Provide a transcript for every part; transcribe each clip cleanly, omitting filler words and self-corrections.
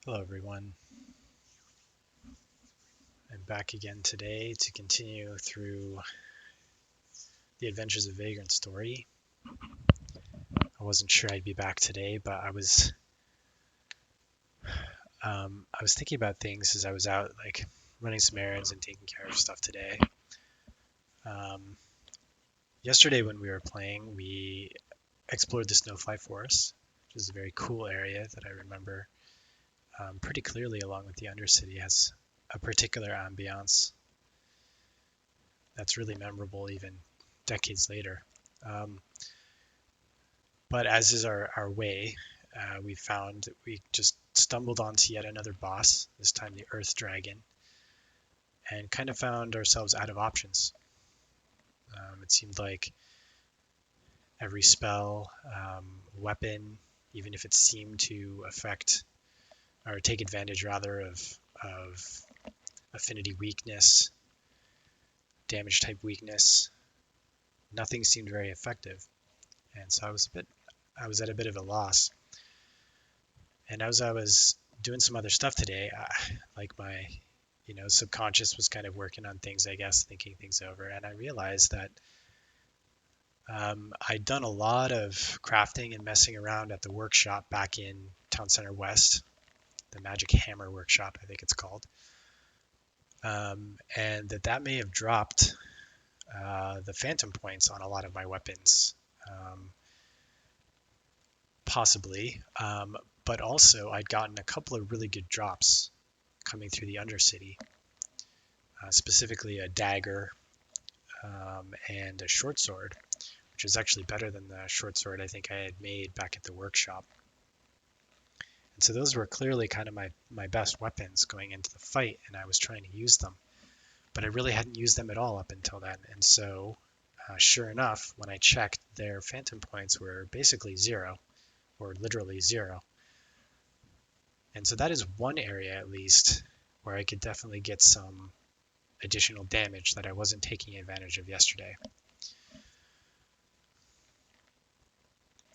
Hello everyone, I'm back again today to continue through the Adventures of Vagrant Story. I wasn't sure I'd be back today, but I was thinking about things as I was out running some errands and taking care of stuff today. Yesterday when we were playing, we explored the Snowfly Forest, which is a very cool area that I remember pretty clearly, along with the Undercity. It has a particular ambiance that's really memorable even decades later. But as is our way, we just stumbled onto yet another boss, this time the Earth Dragon, and kind of found ourselves out of options. It seemed like every spell, weapon, even if it seemed to affect or take advantage rather of affinity weakness, damage type weakness, nothing seemed very effective. And so I was at a bit of a loss. And as I was doing some other stuff today, my subconscious was kind of working on things, I guess, thinking things over, and I realized that I'd done a lot of crafting and messing around at the workshop back in Town Center West, the Magic Hammer Workshop, I think it's called, and that may have dropped the phantom points on a lot of my weapons, possibly, but also I'd gotten a couple of really good drops coming through the Undercity, specifically a dagger and a short sword, which is actually better than the short sword I think I had made back at the workshop. And so those were clearly kind of my best weapons going into the fight, and I was trying to use them. But I really hadn't used them at all up until then. And so, sure enough, when I checked, their phantom points were basically zero, or literally zero. And so that is one area, at least, where I could definitely get some additional damage that I wasn't taking advantage of yesterday.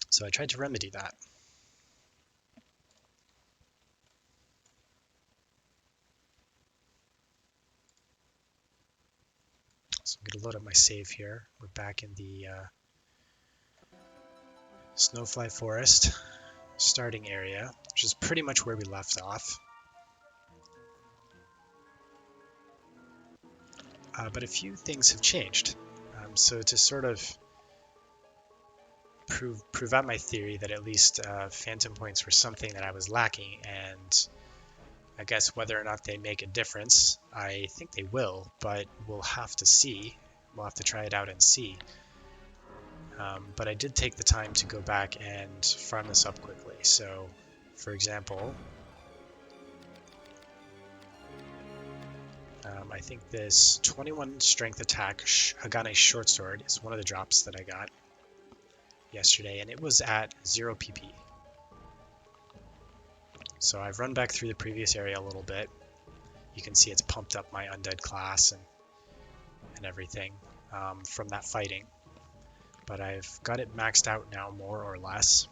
So I tried to remedy that. So I'm going to load up my save here. We're back in the Snowfly Forest starting area, which is pretty much where we left off. But a few things have changed. So to sort of prove out my theory that at least phantom points were something that I was lacking, and I guess whether or not they make a difference, I think they will, but we'll have to see. We'll have to try it out and see. But I did take the time to go back and farm this up quickly. So, for example, I think this 21 strength attack Hagane short sword is one of the drops that I got yesterday, and it was at 0 PP. So I've run back through the previous area a little bit. You can see it's pumped up my undead class and everything from that fighting. But I've got it maxed out now, more or less.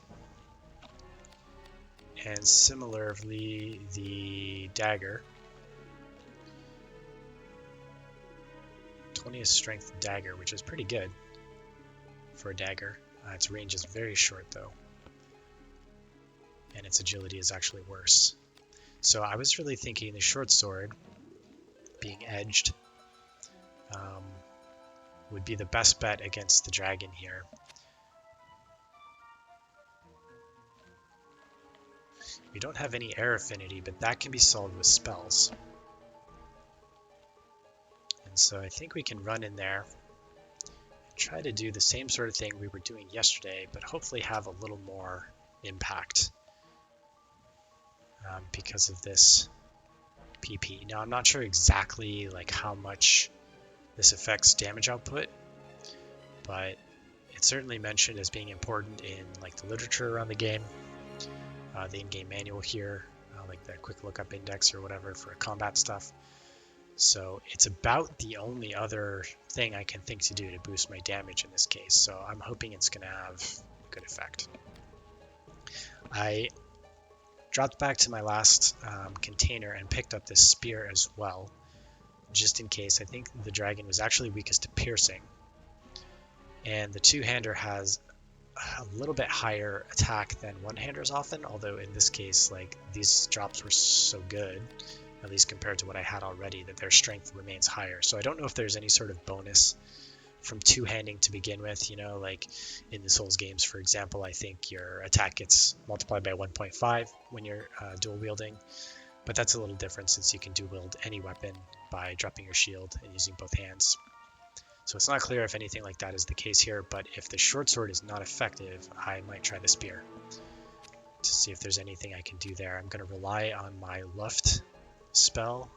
And similarly, the dagger. 20 strength dagger, which is pretty good for a dagger. Its range is very short, though. And its agility is actually worse. So I was really thinking the short sword, being edged, would be the best bet against the dragon here. We don't have any air affinity, but that can be solved with spells. And so I think we can run in there and try to do the same sort of thing we were doing yesterday, but hopefully have a little more impact because of this PP. Now I'm not sure exactly how much this affects damage output, but it's certainly mentioned as being important in the literature around the game, the in-game manual here, like the quick lookup index or whatever for combat stuff. So it's about the only other thing I can think to do to boost my damage in this case. So I'm hoping it's going to have a good effect. I dropped back to my last container and picked up this spear as well, just in case. I think the dragon was actually weakest to piercing. And the two-hander has a little bit higher attack than one-handers often, although in this case, like, these drops were so good, at least compared to what I had already, that their strength remains higher. So I don't know if there's any sort of bonus from two-handing to begin with, you know, like in the Souls games, for example. I think your attack gets multiplied by 1.5 when you're dual wielding, but that's a little different since you can dual wield any weapon by dropping your shield and using both hands. So it's not clear if anything like that is the case here, but if the short sword is not effective, I might try the spear to see if there's anything I can do there. I'm going to rely on my Luft spell,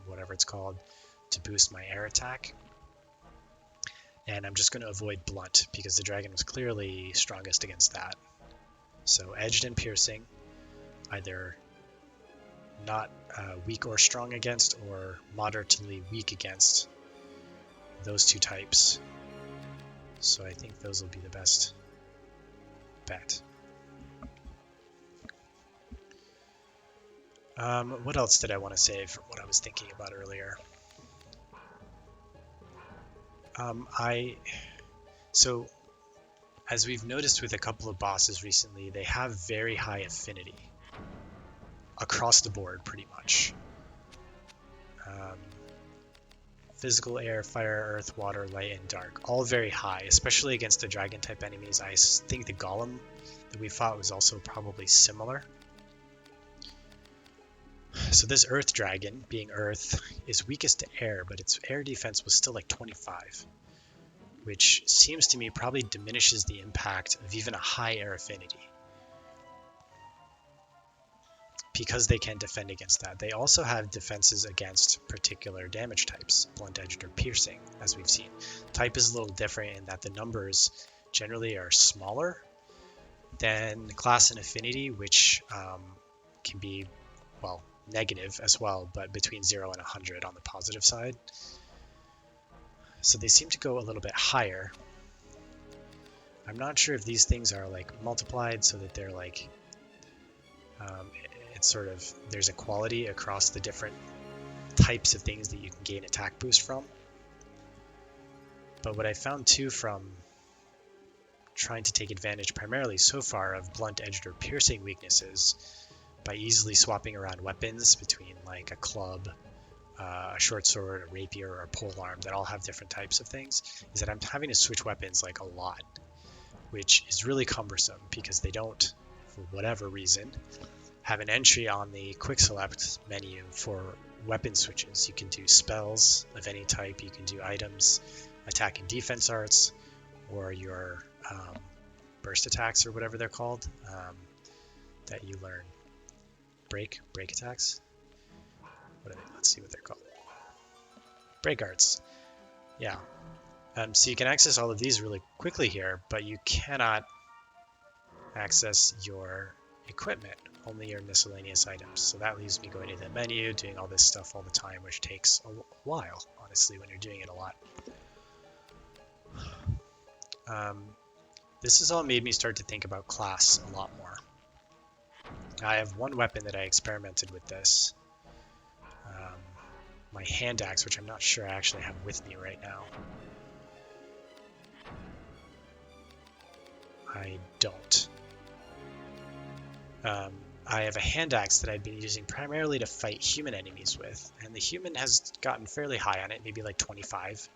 whatever it's called, to boost my air attack. And I'm just going to avoid blunt because the dragon was clearly strongest against that. So edged and piercing, either not weak or strong against, or moderately weak against those two types. So I think those will be the best bet. What else did I want to say from what I was thinking about earlier? So as we've noticed with a couple of bosses recently, they have very high affinity across the board, pretty much. Physical, air, fire, earth, water, light, and dark, all very high, especially against the dragon type enemies. I think the golem that we fought was also probably similar. So this earth dragon, being earth, is weakest to air, but its air defense was still like 25, which seems to me probably diminishes the impact of even a high air affinity, because they can defend against that. They also have defenses against particular damage types, blunt, edged, or piercing, as we've seen. Type is a little different in that the numbers generally are smaller than class and affinity, which can be, well, negative as well, but between 0 and 100 on the positive side. So they seem to go a little bit higher. I'm not sure if these things are like multiplied so that they're like it's sort of, there's equality across the different types of things that you can gain attack boost from. But what I found too from trying to take advantage primarily so far of blunt, edged, or piercing weaknesses by easily swapping around weapons between like a club, a short sword, a rapier, or a polearm that all have different types of things, is that I'm having to switch weapons like a lot, which is really cumbersome because they don't, for whatever reason, have an entry on the quick select menu for weapon switches. You can do spells of any type, you can do items, attack and defense arts, or your burst attacks, or whatever they're called, that you learn. Break attacks? What are they? Let's see what they're called. Break arts. Yeah. So you can access all of these really quickly here, but you cannot access your equipment, only your miscellaneous items. So that leaves me going to the menu, doing all this stuff all the time, which takes a while, honestly, when you're doing it a lot. This has all made me start to think about class a lot more. I have one weapon that I experimented with this. My hand axe, which I'm not sure I actually have with me right now. I don't. I have a hand axe that I've been using primarily to fight human enemies with, and the human has gotten fairly high on it, maybe like 25,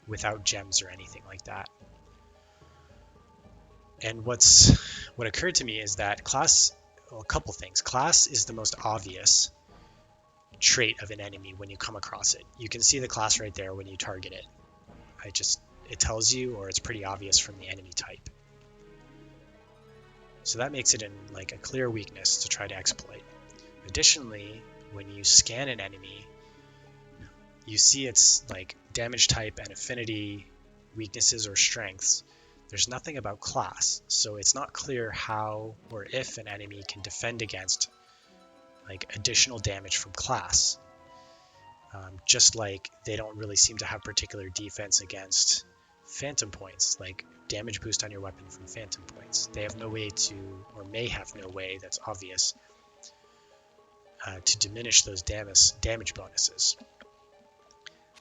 without gems or anything like that. And what occurred to me is that class, well, a couple things. Class is the most obvious trait of an enemy when you come across it. You can see the class right there when you target it. It tells you, or it's pretty obvious from the enemy type. So that makes it like a clear weakness to try to exploit. Additionally, when you scan an enemy, you see its like damage type and affinity, weaknesses or strengths. There's nothing about class, so it's not clear how or if an enemy can defend against like additional damage from class. Just like they don't really seem to have particular defense against phantom points, like damage boost on your weapon from phantom points. They have no way to, or may have no way that's obvious, to diminish those damage bonuses.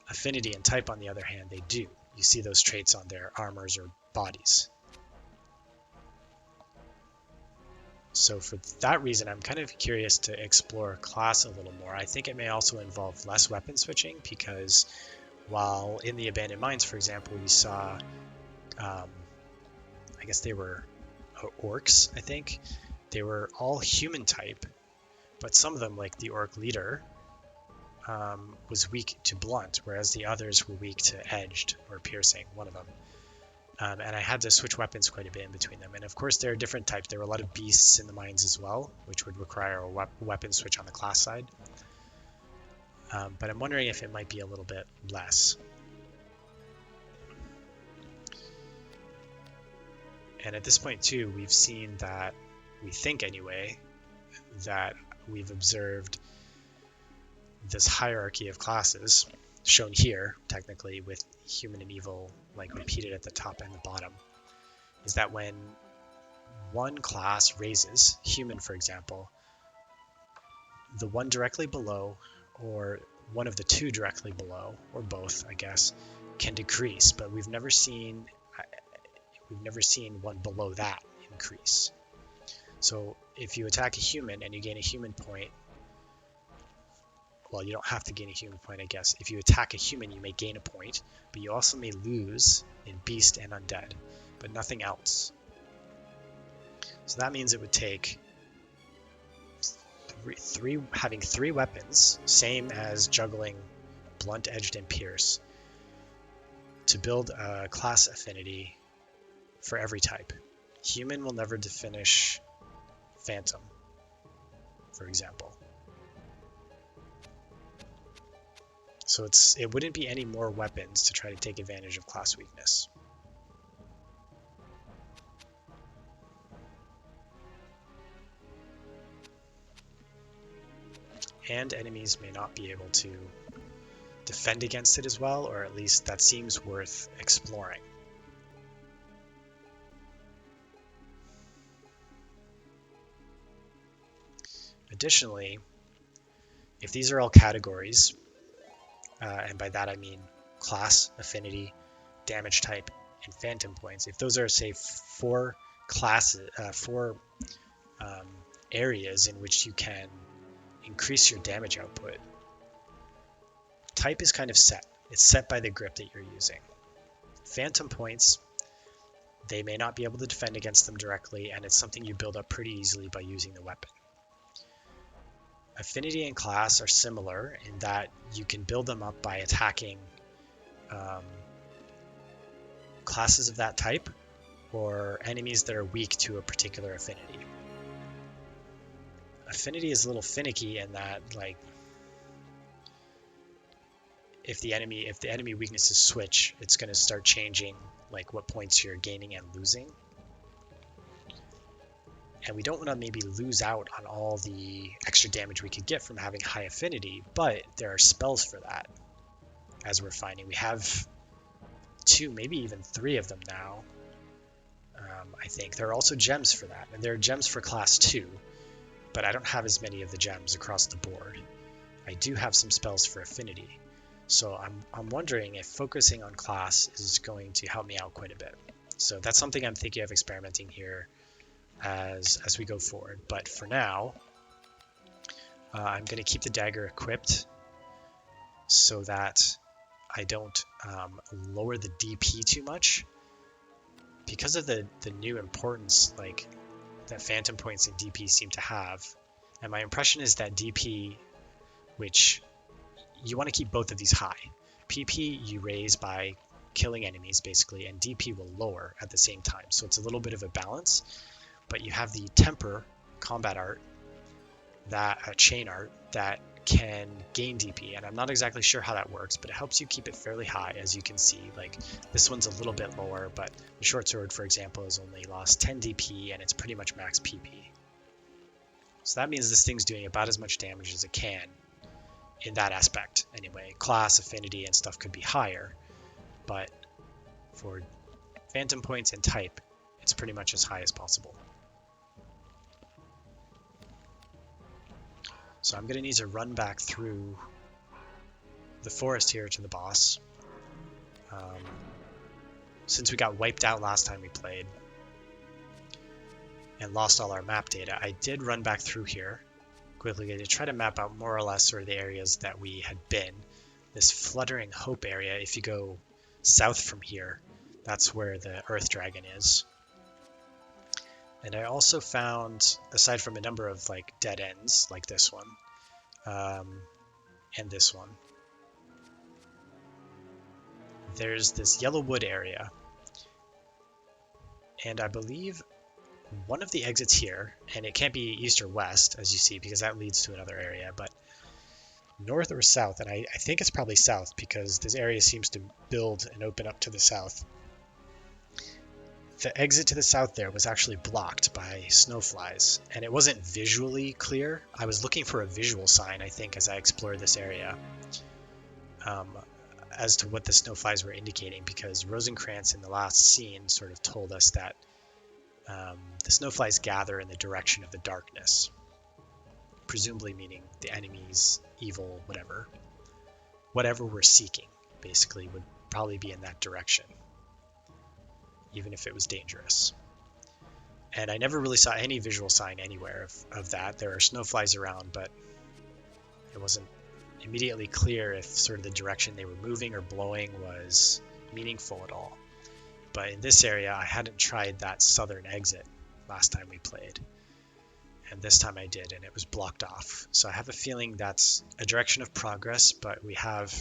Affinity and type, on the other hand, they do. You see those traits on their armors or bodies. So for that reason, I'm kind of curious to explore class a little more. I think it may also involve less weapon switching, because while in the Abandoned Mines, for example, we saw, I guess they were orcs, I think. They were all human type, but some of them, like the orc leader, was weak to blunt, whereas the others were weak to edged or piercing, one of them. And I had to switch weapons quite a bit in between them. And of course, there are different types. There were a lot of beasts in the mines as well, which would require a weapon switch on the class side. But I'm wondering if it might be a little bit less. And at this point too, we've seen that, we think anyway, that we've observed this hierarchy of classes, shown here, technically, with human and evil like repeated at the top and the bottom, is that when one class raises, human for example, the one directly below, or one of the two directly below, or both, I guess, can decrease, but we've never seen one below that increase. So if you attack a human and you gain a human point, well, you don't have to gain a human point, I guess. If you attack a human, you may gain a point, but you also may lose in beast and undead, but nothing else. So that means it would take having three weapons, same as juggling blunt, edged, and pierce, to build a class affinity for every type. Human will never finish phantom, for example. So it wouldn't be any more weapons to try to take advantage of class weakness. And enemies may not be able to defend against it as well, or at least that seems worth exploring. Additionally, if these are all categories, and by that I mean class, affinity, damage type, and phantom points, if those are, say, four areas in which you can increase your damage output, type is kind of set. It's set by the grip that you're using. Phantom points, they may not be able to defend against them directly, and it's something you build up pretty easily by using the weapon. Affinity and class are similar in that you can build them up by attacking classes of that type or enemies that are weak to a particular affinity. Affinity is a little finicky in that, like, if the enemy weaknesses switch, it's going to start changing like what points you're gaining and losing. And we don't want to maybe lose out on all the extra damage we could get from having high affinity, but there are spells for that. As we're finding, we have 2, maybe even 3 of them now. I think there are also gems for that, and there are gems for class 2, but I don't have as many of the gems across the board. I do have some spells for affinity, so I'm wondering if focusing on class is going to help me out quite a bit. So that's something I'm thinking of experimenting here as we go forward. But for now, I'm going to keep the dagger equipped so that I don't lower the DP too much, because of the new importance like that phantom points and DP seem to have. And my impression is that DP, which you want to keep both of these high. PP you raise by killing enemies basically, and DP will lower at the same time. So it's a little bit of a balance. But you have the temper combat art, that chain art, that can gain DP, and I'm not exactly sure how that works, but it helps you keep it fairly high, as you can see. Like, this one's a little bit lower, but the short sword, for example, has only lost 10 DP, and it's pretty much max PP. So that means this thing's doing about as much damage as it can in that aspect. Anyway, class, affinity, and stuff could be higher, but For phantom points and type, it's pretty much as high as possible. So I'm going to need to run back through the forest here to the boss. Since we got wiped out last time we played and lost all our map data, I did run back through here quickly to try to map out more or less sort of the areas that we had been. This Fluttering Hope area, if you go south from here, that's where the Earth Dragon is. And I also found, aside from a number of like dead ends, like this one, and this one, there's this Yellow Wood area. And I believe one of the exits here, and it can't be east or west, as you see, because that leads to another area, but north or south, and I think it's probably south, because this area seems to build and open up to the south. The exit to the south there was actually blocked by snowflies, and it wasn't visually clear. I was looking for a visual sign, I think, as I explored this area, as to what the snowflies were indicating, because Rosencrantz in the last scene sort of told us that the snowflies gather in the direction of the darkness, presumably meaning the enemies, evil, whatever. Whatever we're seeking, basically, would probably be in that direction, even if it was dangerous. And I never really saw any visual sign anywhere of that. There are snowflies around, but it wasn't immediately clear if sort of the direction they were moving or blowing was meaningful at all. But in this area, I hadn't tried that southern exit last time we played. And this time I did, and it was blocked off. So I have a feeling that's a direction of progress, but we have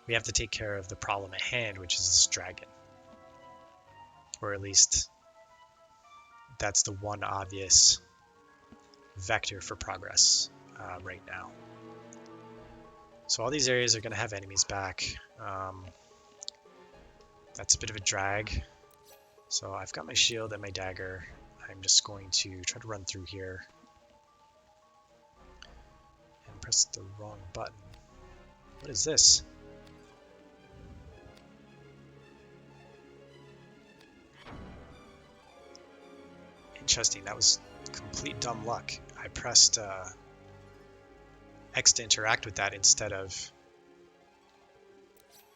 to take care of the problem at hand, which is this dragon. Or at least that's the one obvious vector for progress right now. So all these areas are going to have enemies back. That's a bit of a drag. So I've got my shield and my dagger. I'm just going to try to run through here. And press the wrong button. What is this? Interesting, that was complete dumb luck. I pressed X to interact with that instead of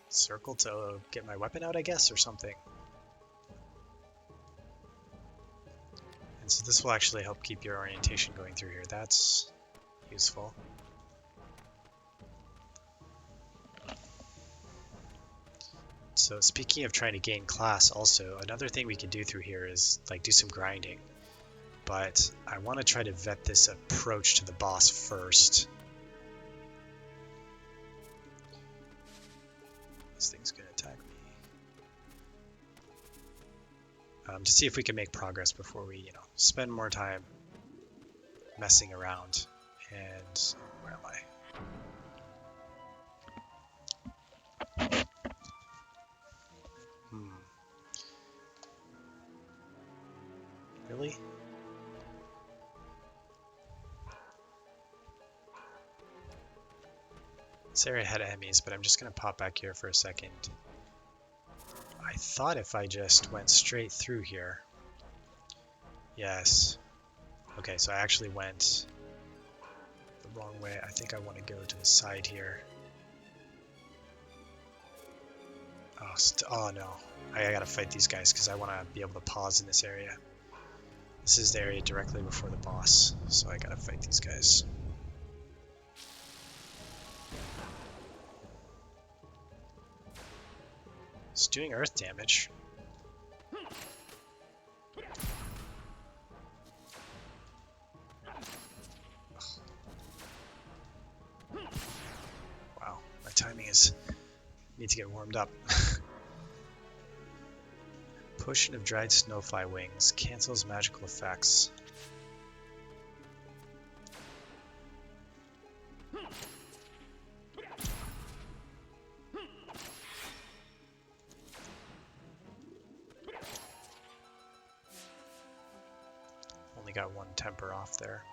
circle to get my weapon out, I guess, or something. And so this will actually help keep your orientation going through here. That's useful. So speaking of trying to gain class also, another thing we can do through here is like do some grinding. But I want to try to vet this approach to the boss first. This thing's going to attack me. To see if we can make progress before we, spend more time messing around. And where am I? Really? This area had enemies, but I'm just going to pop back here for a second. I thought if I just went straight through here. Yes. Okay, so I actually went the wrong way. I think I want to go to the side here. Oh no. I gotta fight these guys because I want to be able to pause in this area. This is the area directly before the boss, so I gotta fight these guys. It's doing earth damage. Wow, my timing is... need to get warmed up. Potion of dried snowfly wings cancels magical effects. Only got one temper off there.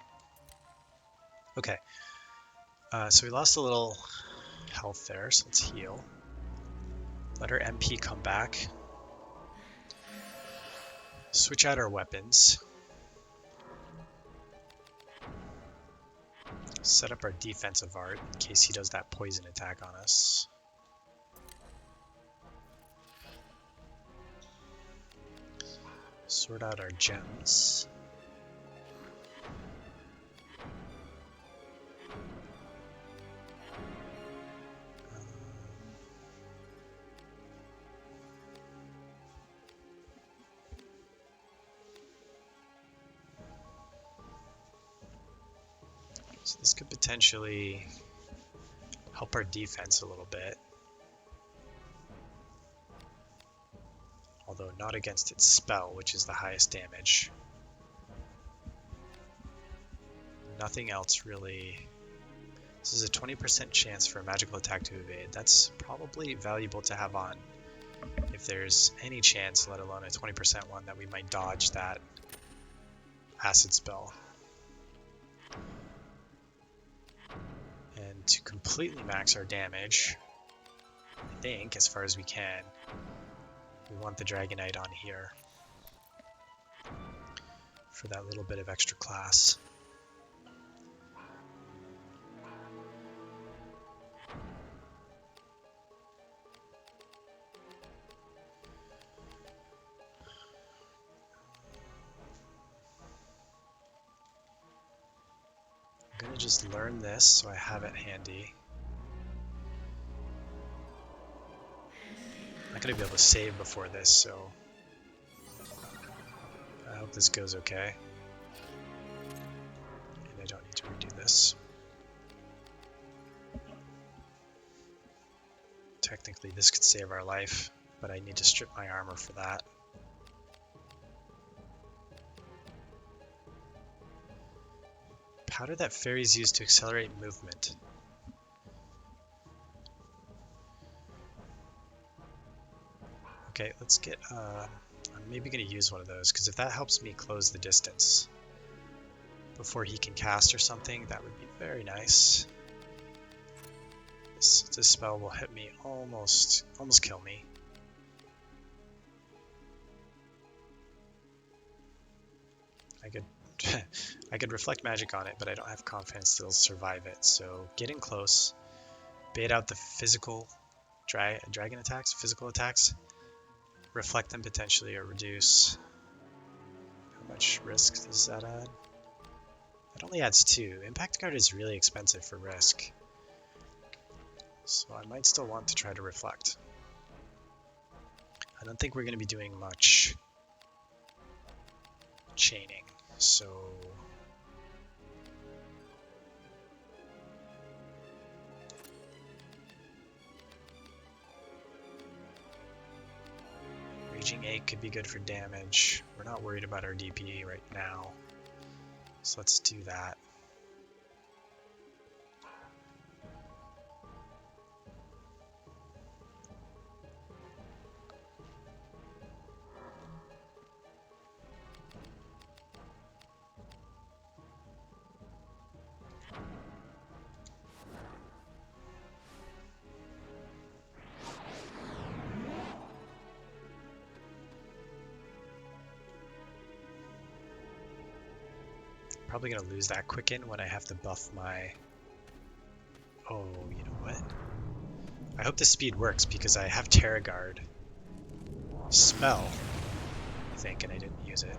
Okay, so we lost a little health there, so let's heal. Let our MP come back. Switch out our weapons. Set up our defensive art in case he does that poison attack on us. Sort out our gems. So this could potentially help our defense a little bit. Although not against its spell, which is the highest damage. Nothing else really. This is a 20% chance for a magical attack to evade. That's probably valuable to have on if there's any chance, let alone a 20% one, that we might dodge that acid spell. And to completely max our damage, I think, as far as we can, we want the Dragonite on here for that little bit of extra class. I'm gonna just learn this so I have it handy. I'm not gonna be able to save before this, so I hope this goes okay. And I don't need to redo this. Technically this could save our life, but I need to strip my armor for that. Powder that fairies use to accelerate movement. Okay, let's get, I'm maybe going to use one of those, because if that helps me close the distance before he can cast or something, that would be very nice. This spell will hit me almost kill me. I could reflect magic on it, but I don't have confidence that it'll survive it. So get in close, bait out the physical dragon attacks, physical attacks, reflect them potentially or reduce. How much risk does that add? That only adds 2. Impact Guard is really expensive for risk, so I might still want to try to reflect. I don't think we're going to be doing much chaining, so Raging 8 could be good for damage. We're not worried about our DP right now, so let's do that. Probably gonna lose that quicken when I have to buff my... Oh, you know what? I hope the speed works because I have Terra Guard spell, I think, and I didn't use it.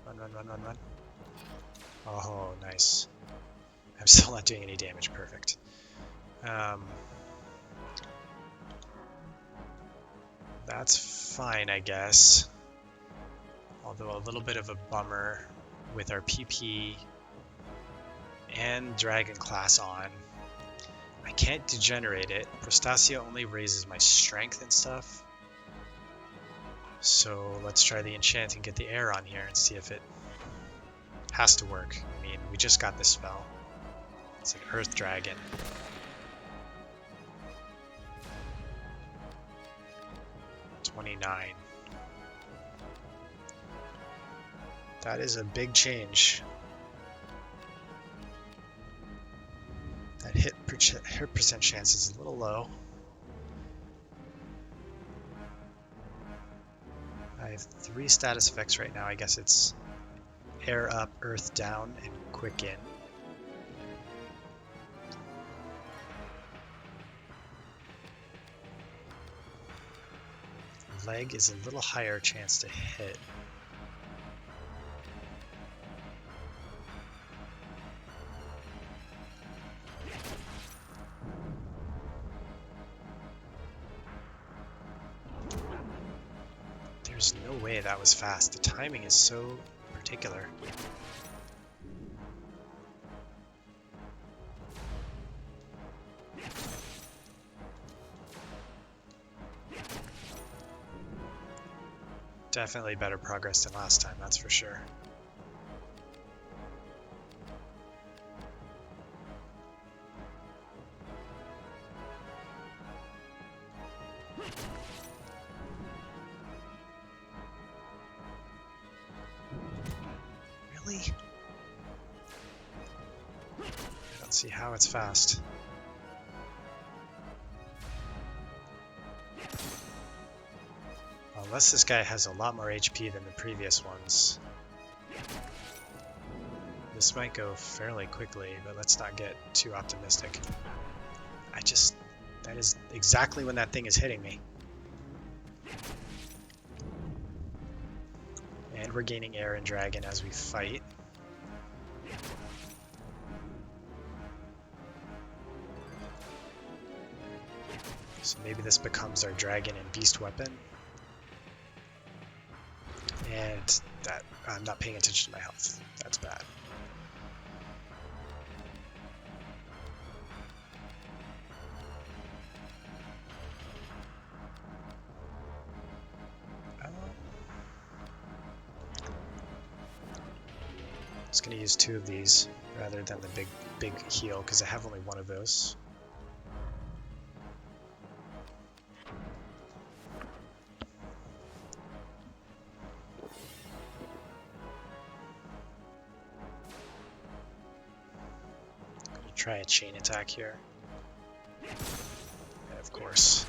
Run, run, run, run, run. Oh, nice. I'm still not doing any damage. Perfect. That's fine, I guess. Although a little bit of a bummer with our PP and Dragon class on. I can't degenerate it. Prostasia only raises my strength and stuff. So let's try the enchant and get the air on here and see if it has to work. I mean, we just got this spell. It's an Earth Dragon. $29. That is a big change. That hit percent chance is a little low. I have 3 status effects right now. I guess it's air up, earth down, and quick in. Leg is a little higher chance to hit. There's no way that was fast. The timing is so particular. Definitely better progress than last time, that's for sure. Really? I don't see how it's fast. Unless this guy has a lot more HP than the previous ones. This might go fairly quickly, but let's not get too optimistic. That is exactly when that thing is hitting me. And we're gaining air and dragon as we fight. So maybe this becomes our dragon and beast weapon. And that, I'm not paying attention to my health. That's bad. Just gonna use 2 of these rather than the big heal because I have only 1 of those. Try a chain attack here. And of course.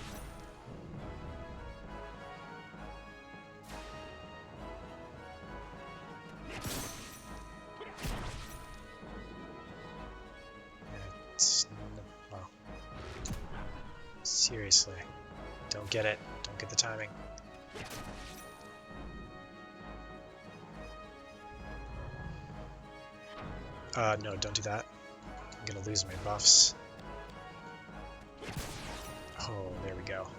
Well, seriously. Don't get it. Don't get the timing. No, don't do that. I'm gonna lose my buffs. Oh, there we go.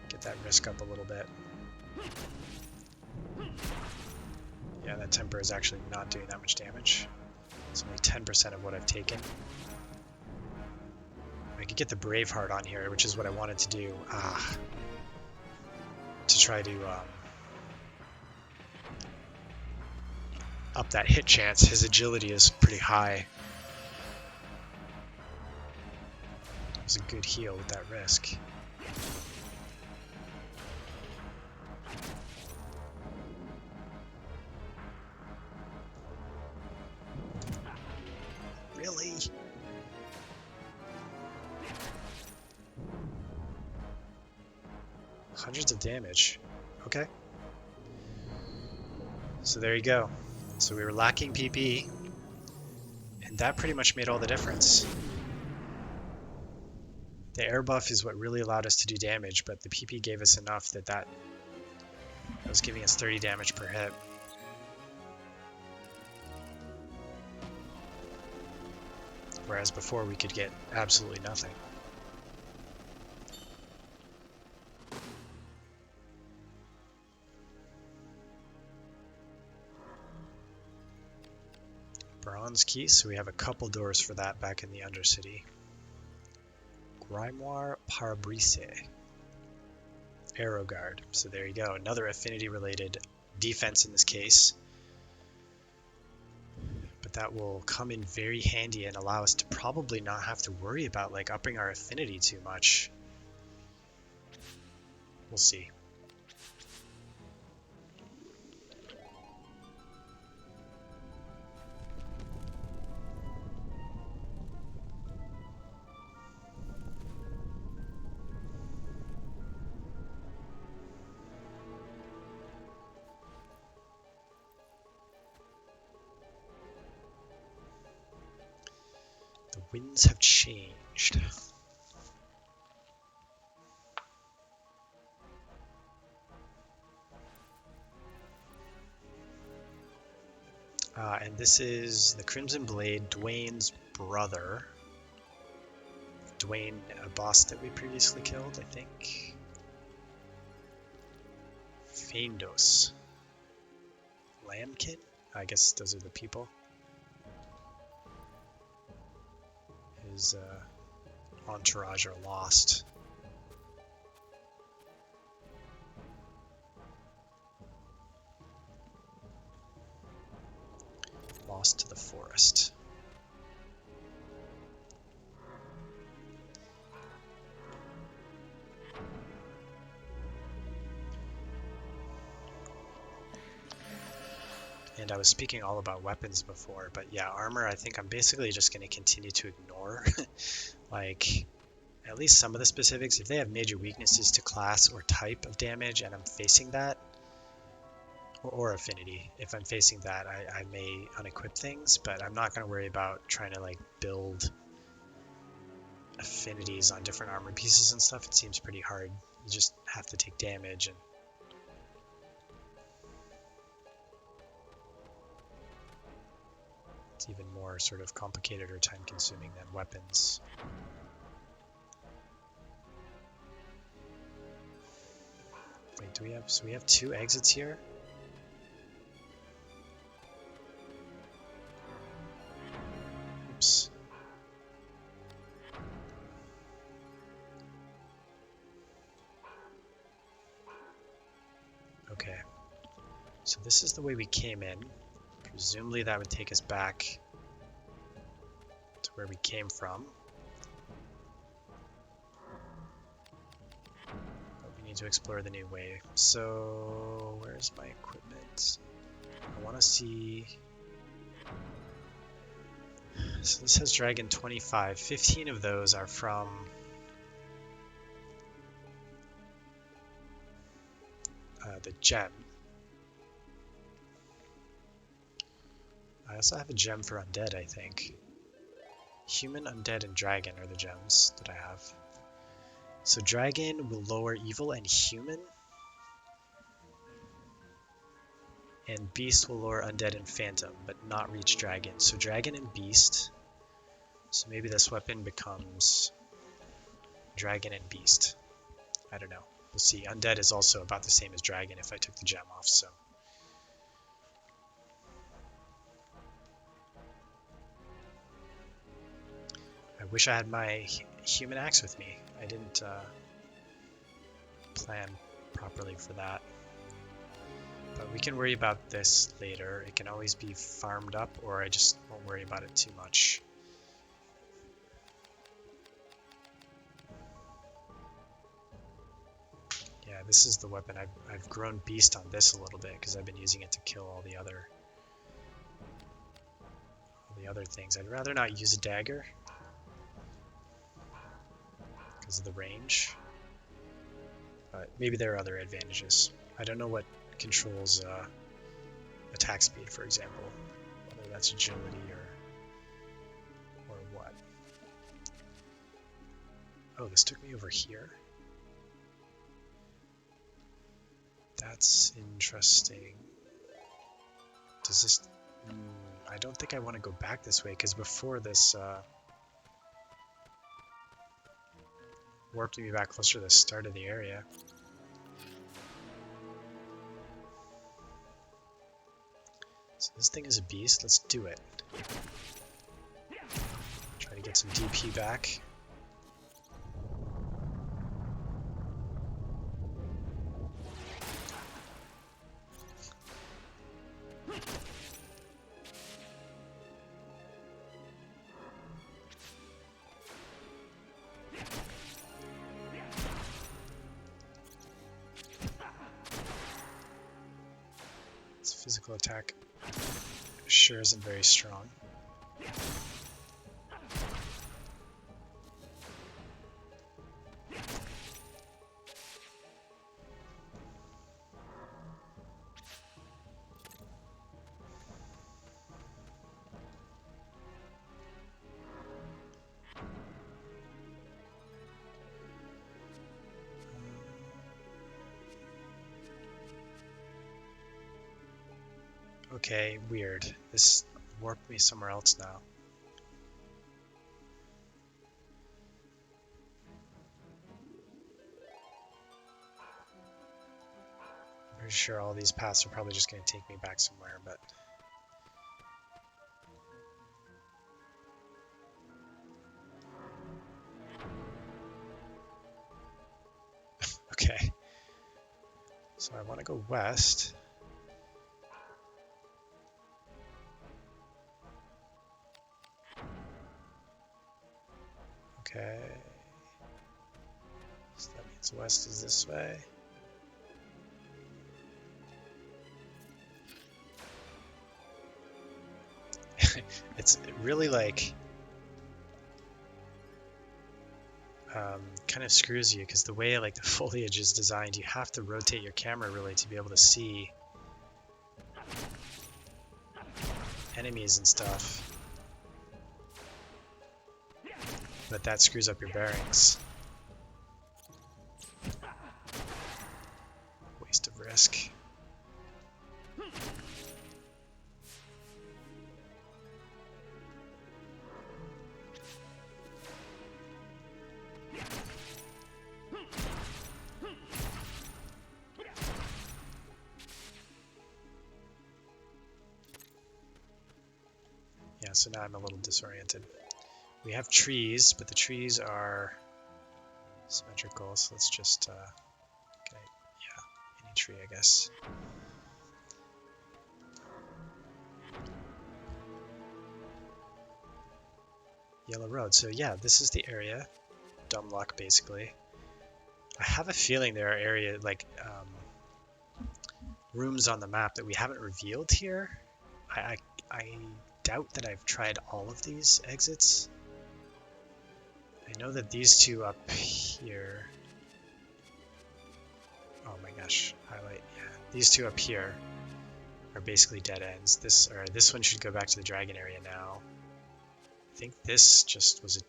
Get that risk up a little bit. Yeah, that temper is actually not doing that much damage. It's only 10% of what I've taken. I could get the Braveheart on here, which is what I wanted to do. To try to up that hit chance. His agility is pretty high. It was a good heal with that risk. Really? Hundreds of damage. Okay. So there you go. So we were lacking PP, and that pretty much made all the difference. The air buff is what really allowed us to do damage, but the PP gave us enough that was giving us 30 damage per hit. Whereas before we could get absolutely nothing. Bronze key, so we have a couple doors for that back in the Undercity. Grimoire Parabrise. Arrow Guard. So there you go, another affinity related defense in this case. But that will come in very handy and allow us to probably not have to worry about like upping our affinity too much. We'll see. Winds have changed. And this is the Crimson Blade, Dwayne's brother. Dwayne, a boss that we previously killed, I think. Faindos. Lambkin? I guess those are the people. His entourage are lost. Lost to the forest. And I was speaking all about weapons before, but yeah, armor, I think I'm basically just going to continue to ignore, like, at least some of the specifics. If they have major weaknesses to class or type of damage and I'm facing that, or affinity, if I'm facing that, I may unequip things, but I'm not going to worry about trying to, like, build affinities on different armor pieces and stuff. It seems pretty hard. You just have to take damage, and it's even more sort of complicated or time-consuming than weapons. Wait, do we have... So we have 2 exits here? Oops. Okay. So this is the way we came in. Presumably that would take us back to where we came from. But we need to explore the new way. So where's my equipment? I want to see... So this has Dragon 25. 15 of those are from... the gem. I also have a gem for undead, I think. Human, undead, and dragon are the gems that I have. So dragon will lower evil and human. And beast will lower undead and phantom, but not reach dragon. So dragon and beast. So maybe this weapon becomes dragon and beast. I don't know. We'll see. Undead is also about the same as dragon if I took the gem off, so... I wish I had my human axe with me. I didn't plan properly for that. But we can worry about this later. It can always be farmed up, or I just won't worry about it too much. Yeah, this is the weapon. I've grown beast on this a little bit because I've been using it to kill all the other things. I'd rather not use a dagger because of the range, but maybe there are other advantages. I don't know what controls attack speed, for example, whether that's agility or what. Oh, this took me over here. That's interesting. Does this... I don't think I want to go back this way, because before this warped me back closer to the start of the area. So this thing is a beast. Let's do it. Try to get some DP back. Physical attack sure isn't very strong. Okay, weird. This warped me somewhere else now. I'm pretty sure all these paths are probably just going to take me back somewhere, but... Okay. So I want to go west. Okay. So that means west is this way. It's really like kind of screws you because the way like the foliage is designed, you have to rotate your camera really to be able to see enemies and stuff. But that screws up your bearings. Waste of risk. Yeah, so now I'm a little disoriented. We have trees, but the trees are symmetrical, so let's just, yeah, any tree, I guess. Yellow road, so yeah, this is the area. Dumb luck, basically. I have a feeling there are rooms on the map that we haven't revealed here. I doubt that I've tried all of these exits. I know that these two up here... Oh my gosh, highlight, yeah. These two up here are basically dead ends. This one should go back to the dragon area now. I think this just was a...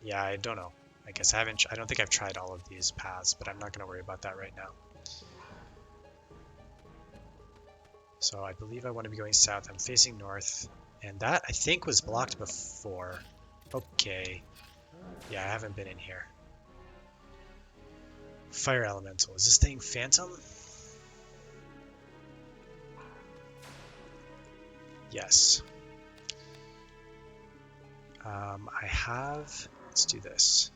Yeah, I don't know. I guess I don't think I've tried all of these paths, but I'm not going to worry about that right now. So I believe I want to be going south. I'm facing north. And that, I think, was blocked before. Okay. Yeah, I haven't been in here. Fire elemental. Is this thing phantom? Yes. I have... Let's do this.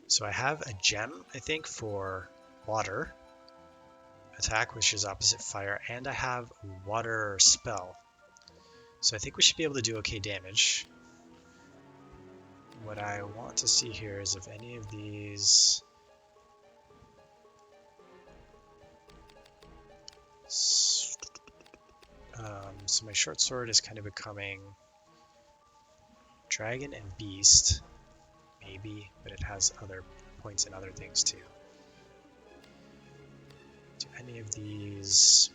So I have a gem, I think, for water attack, which is opposite fire, and I have water spell. So I think we should be able to do okay damage. What I want to see here is if any of these... So my short sword is kind of becoming dragon and beast, maybe, but it has other points and other things too. Do any of these...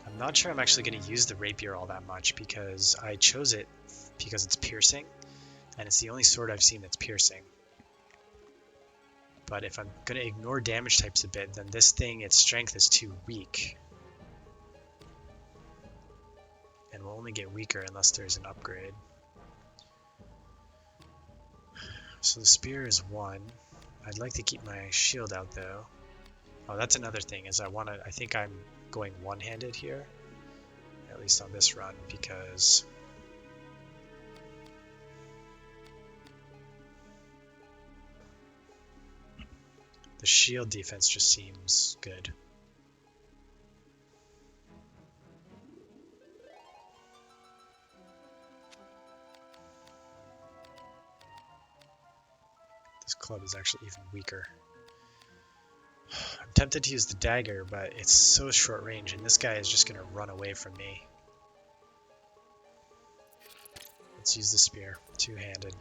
I'm not sure I'm actually going to use the rapier all that much because I chose it because it's piercing, and it's the only sword I've seen that's piercing. But if I'm going to ignore damage types a bit, then this thing, its strength is too weak. And will only get weaker unless there's an upgrade. So the spear is 1. I'd like to keep my shield out though. Oh, that's another thing, is I think I'm going one-handed here, at least on this run, because the shield defense just seems good. This club is actually even weaker. I'm tempted to use the dagger, but it's so short range, and this guy is just going to run away from me. Let's use the spear, two-handed.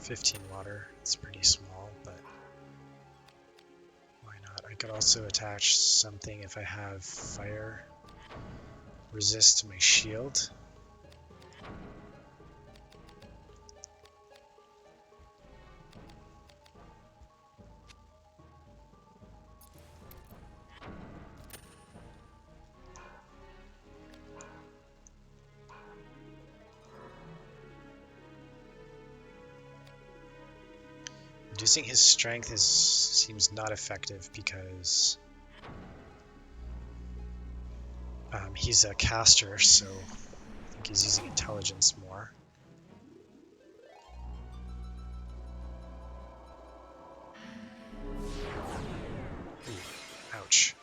15 water. It's pretty small, but why not? I could also attach something if I have fire resist to my shield. Reducing his strength seems not effective because he's a caster, so I think he's using intelligence more. Ooh, ouch.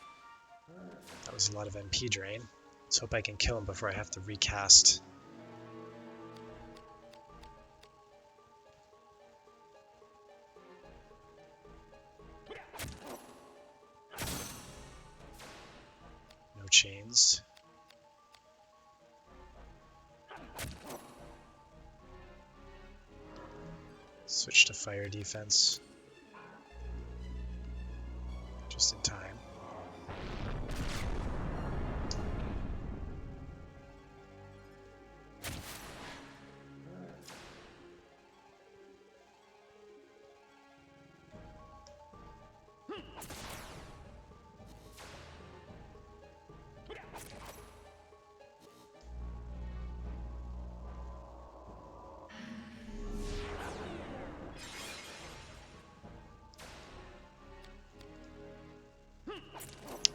That was a lot of MP drain. Let's hope I can kill him before I have to recast. No chains. Switch to fire defense. Just in time.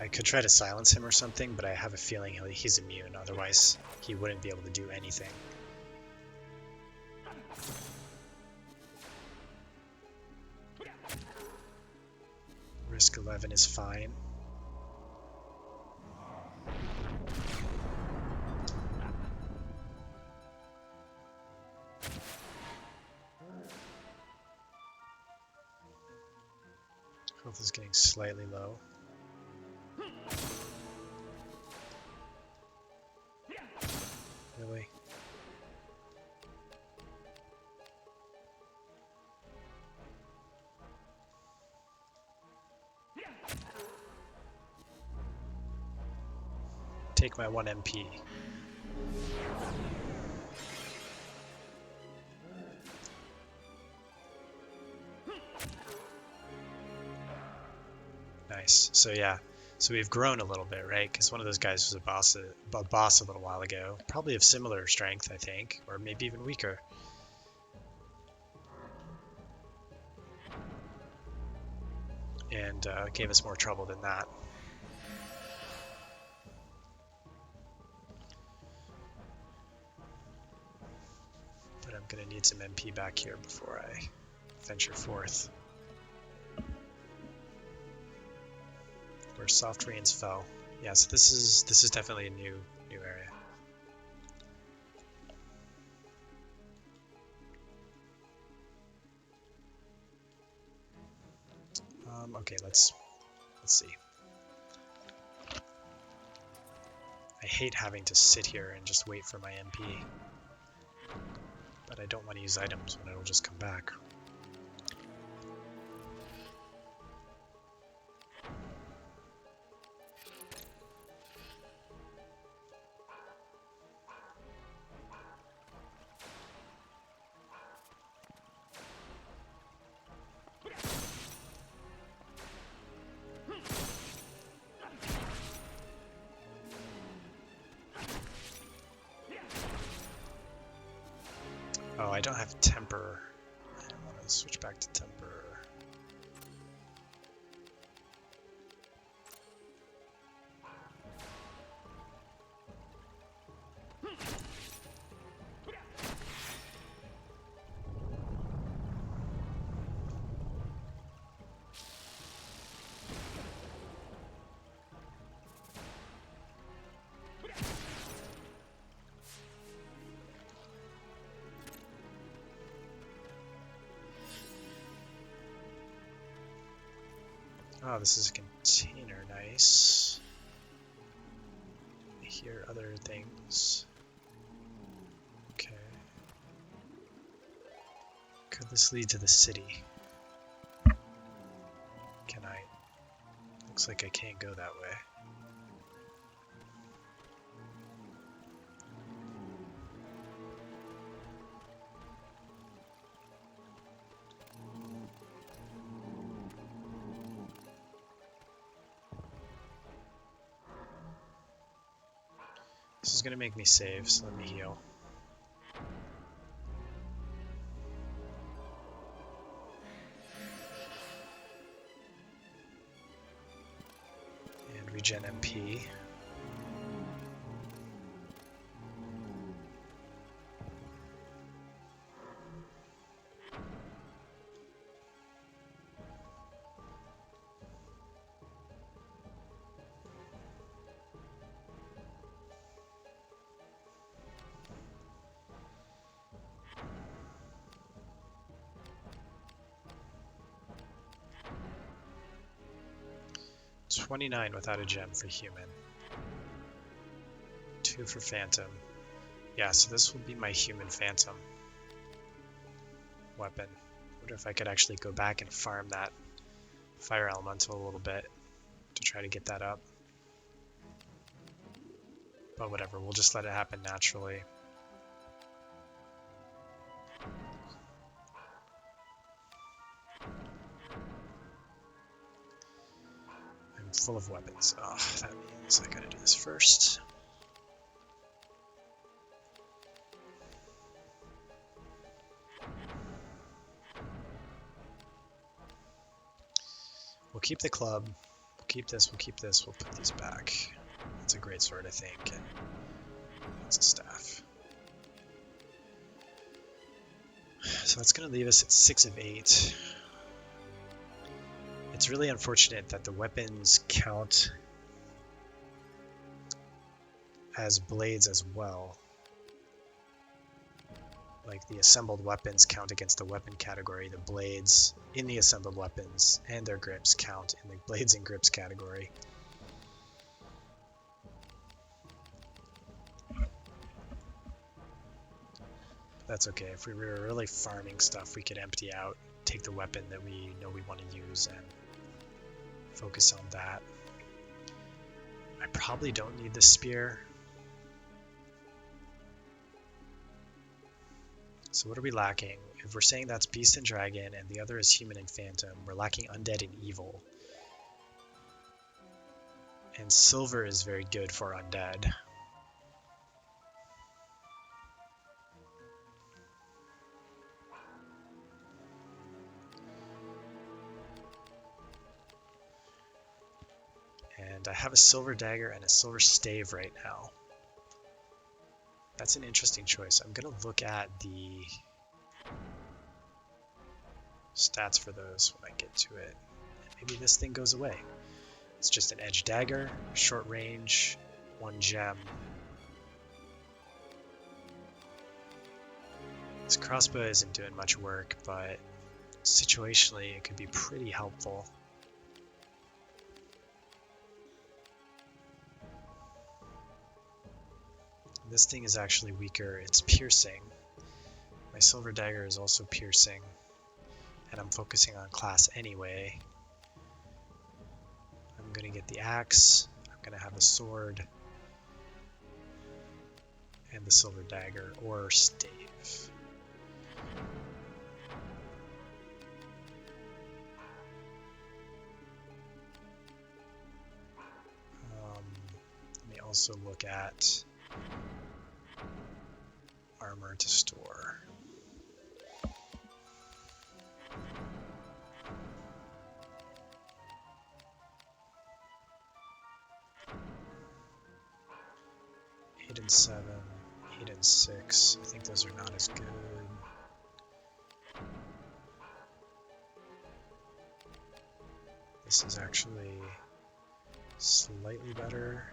I could try to silence him or something, but I have a feeling he's immune, otherwise he wouldn't be able to do anything. Risk 11 is fine. Health is getting slightly low. Really? Take my 1 MP. Nice. So yeah, so we've grown a little bit, right? Because one of those guys was a boss a little while ago, probably of similar strength, I think, or maybe even weaker. And gave us more trouble than that. But I'm gonna need some MP back here before I venture forth. Where soft rains fell. Yeah, so this is definitely a new area. Okay, let's see. I hate having to sit here and just wait for my MP, but I don't want to use items when it'll just come back. Oh, I don't have temper. I want to switch back to temper. Oh, this is a container, nice. I hear other things. Okay. Could this lead to the city? Can I? Looks like I can't go that way. This is going to make me save, so let me heal. And regen MP. $29 without a gem for human. 2 for phantom. Yeah, so this will be my human phantom weapon. Wonder if I could actually go back and farm that fire elemental a little bit to try to get that up. But whatever, we'll just let it happen naturally. I'm full of weapons. Oh, that means I gotta do this first. We'll keep the club. We'll keep this, we'll keep this, we'll put these back. That's a great sword, I think, and that's a staff. So that's going to leave us at 6 of 8. It's really unfortunate that the weapons count as blades as well. Like the assembled weapons count against the weapon category, the blades in the assembled weapons and their grips count in the blades and grips category. That's okay. If we were really farming stuff, we could empty out, take the weapon that we know we want to use and focus on that. I probably don't need the spear. So what are we lacking? If we're saying that's beast and dragon and the other is human and phantom, we're lacking undead and evil. And silver is very good for undead. And I have a silver dagger and a silver stave right now. That's an interesting choice. I'm going to look at the stats for those when I get to it. And maybe this thing goes away. It's just an edge dagger, short range, 1 gem. This crossbow isn't doing much work, but situationally it could be pretty helpful. This thing is actually weaker. It's piercing. My silver dagger is also piercing. And I'm focusing on class anyway. I'm going to get the axe. I'm going to have a sword. And the silver dagger or stave. Let me also look at armor to store. Eight and 7, 8 and 6. I think those are not as good. This is actually slightly better.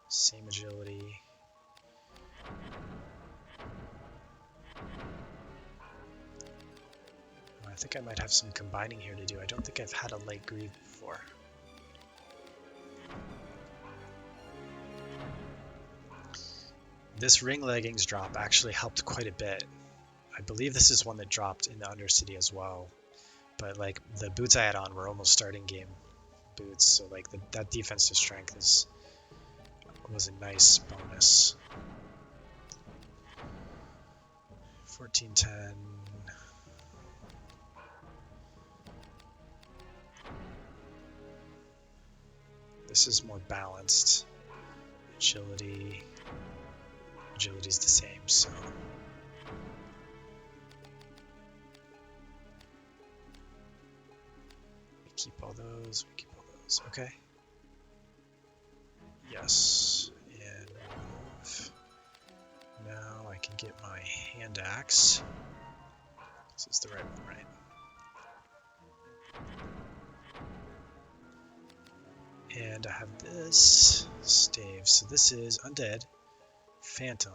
Same agility. I think I might have some combining here to do. I don't think I've had a light greave before. This ring leggings drop actually helped quite a bit. I believe this is one that dropped in the Undercity as well. But like the boots I had on were almost starting game boots, so like that defense to strength was a nice bonus. 1410. This is more balanced. Agility's the same, so we keep all those, okay. Yes, and move. Now I can get my hand axe. This is the right one, right? And I have this stave. So this is undead, phantom,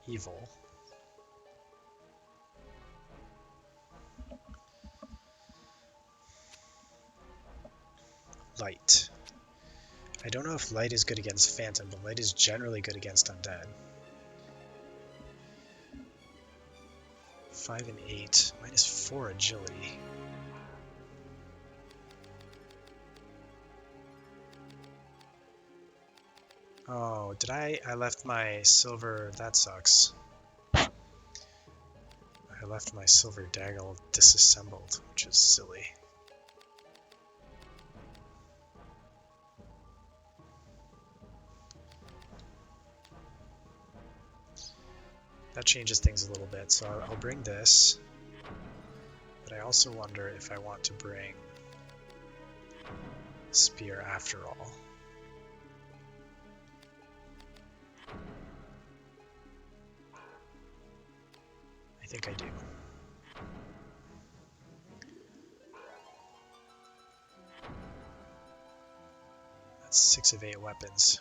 evil, light. I don't know if light is good against phantom, but light is generally good against undead. 5 and 8, -4 agility. Oh, did I left my silver, that sucks. I left my silver daggle disassembled, which is silly. That changes things a little bit, so I'll bring this. But I also wonder if I want to bring spear after all. I think I do. That's 6 of 8 weapons.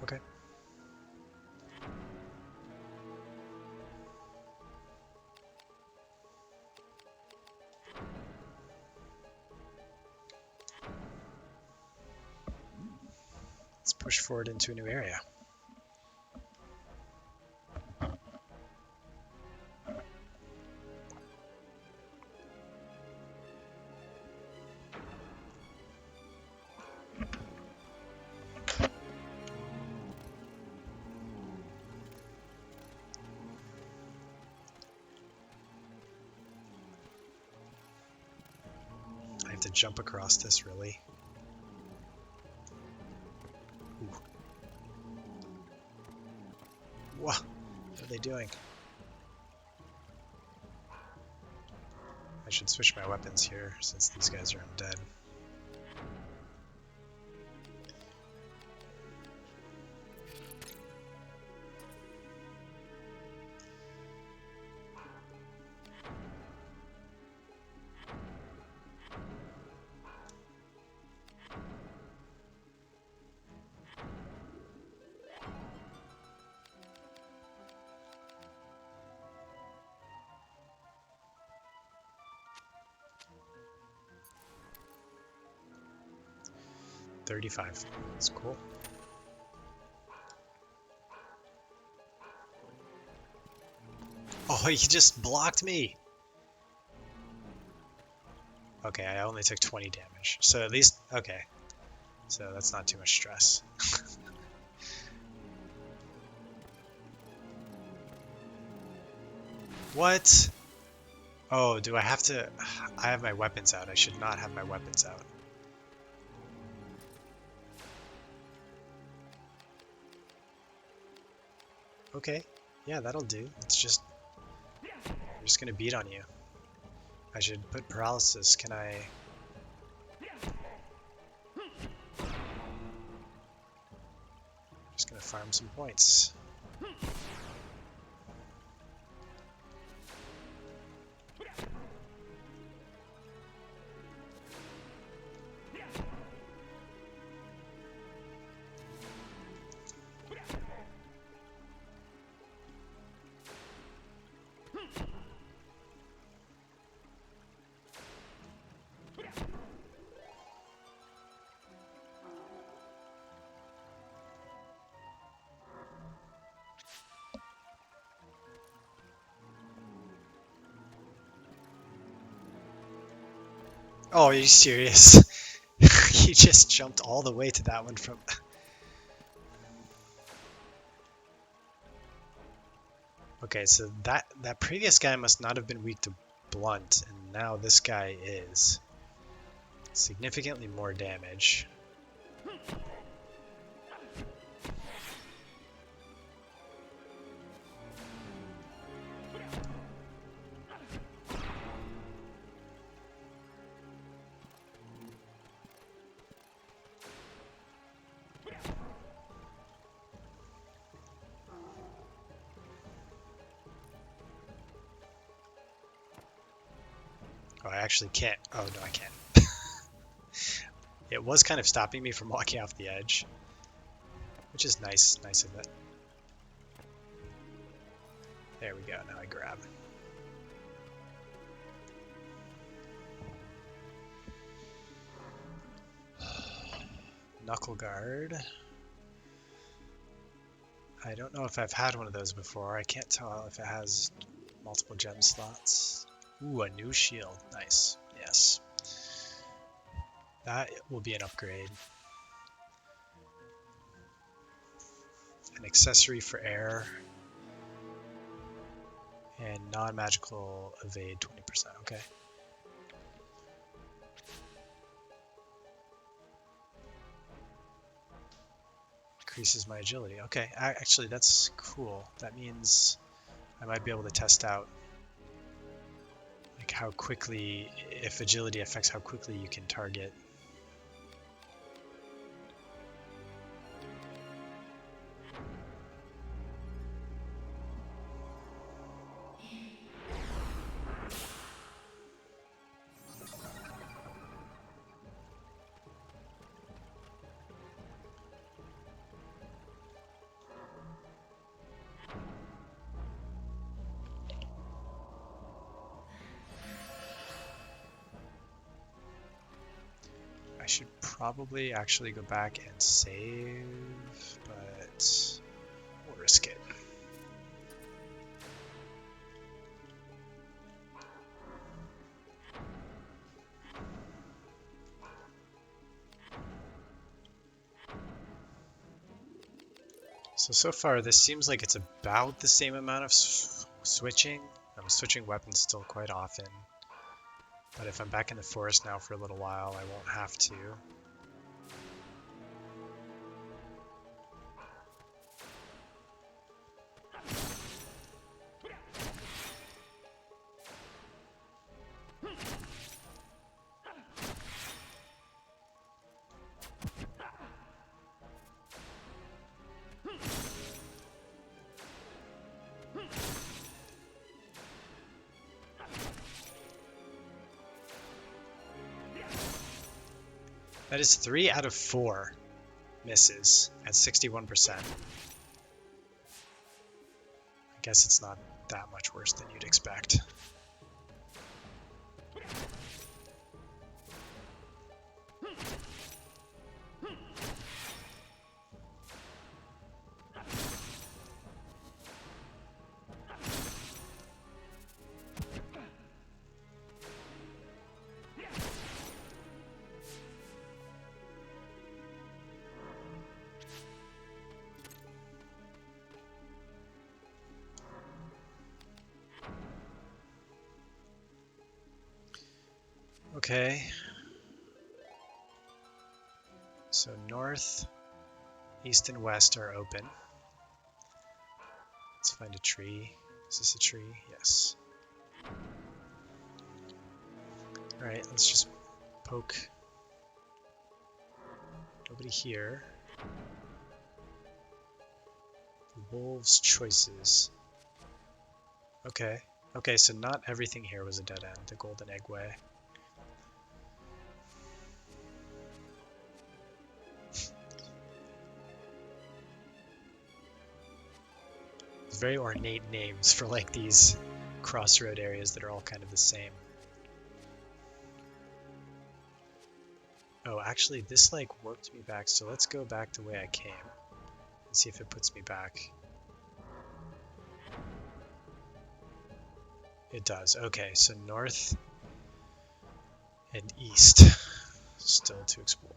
Okay. Let's push forward into a new area. I have to jump across this, really. Ooh. Whoa, what are they doing? I should switch my weapons here since these guys are undead. $35. That's cool. Oh, he just blocked me! Okay, I only took 20 damage. So at least, okay. So that's not too much stress. What? Oh, do I have to? I have my weapons out. I should not have my weapons out. Okay, yeah, that'll do. It's just, I'm just gonna beat on you. I should put paralysis. Can I? Just gonna farm some points. Oh, are you serious? He just jumped all the way to that one from... Okay, so that previous guy must not have been weak to blunt, and now this guy is. Significantly more damage. Oh, I actually can't. Oh, no, I can't. It was kind of stopping me from walking off the edge, which is nice of it. There we go, now I grab. Knuckle guard. I don't know if I've had one of those before. I can't tell if it has multiple gem slots. Ooh, a new shield. Nice. Yes. That will be an upgrade. An accessory for air. And non-magical evade 20%. Okay. Increases my agility. Okay, actually that's cool. That means I might be able to test out like how quickly, if agility affects how quickly you can target. I should probably actually go back and save, but we'll risk it. So far this seems like it's about the same amount of switching. I'm switching weapons still quite often, but if I'm back in the forest now for a little while, I won't have to. That is 3 out of 4 misses at 61%. I guess it's not that much worse than you'd expect. Okay. So north, east, and west are open. Let's find a tree. Is this a tree? Yes. Alright, let's just poke. Nobody here. The wolves' choices. Okay. Okay, so not everything here was a dead end. The Golden Egg Way. Very ornate names for like these crossroad areas that are all kind of the same. Oh, actually this like warped me back, so let's go back the way I came and see if it puts me back. It does. Okay, so north and east still to explore.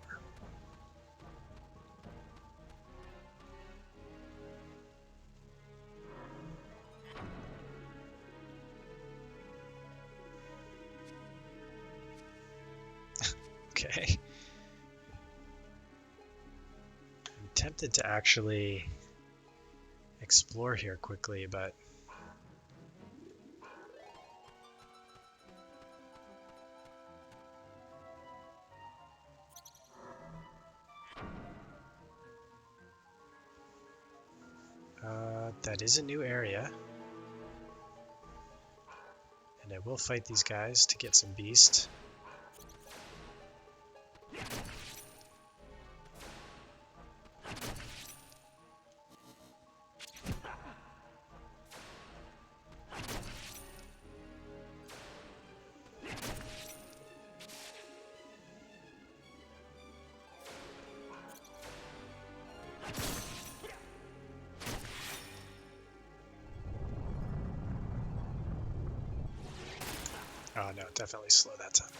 Okay. I'm tempted to actually explore here quickly, but that is a new area. And I will fight these guys to get some beast. Oh no, definitely slow that time.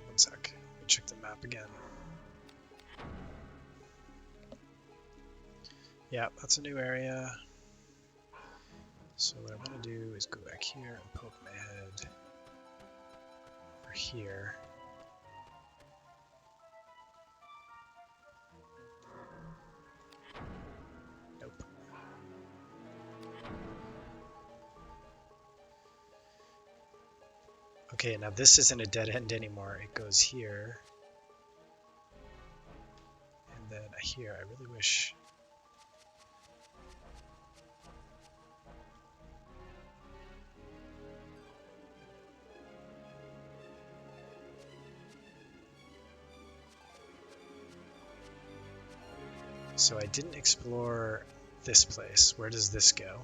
One sec, let me check the map again. Yeah, that's a new area. So what I want to do is go back here and poke my head over here. Nope. Okay, now this isn't a dead end anymore. It goes here. And then here. I really wish... So I didn't explore this place. Where does this go?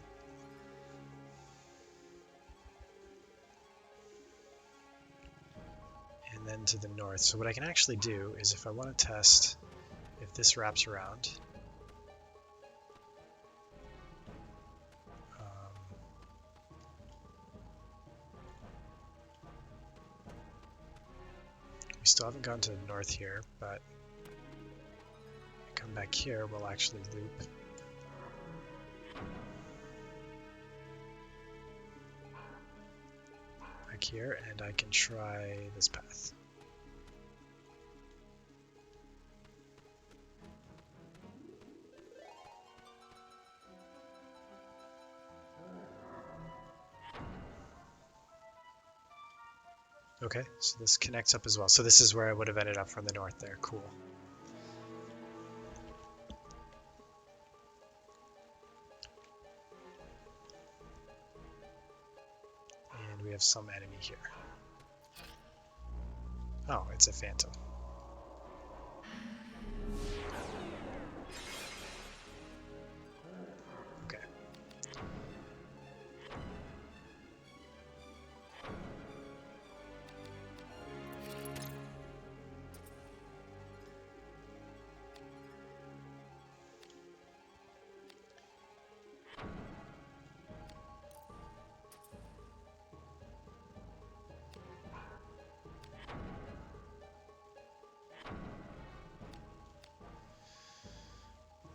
And then to the north. So what I can actually do is if I want to test if this wraps around, we still haven't gone to the north here, but come back here, we'll actually loop. Back here, and I can try this path. Okay, so this connects up as well. So this is where I would have ended up from the north there. Cool. And we have some enemy here. Oh, it's a phantom. Okay.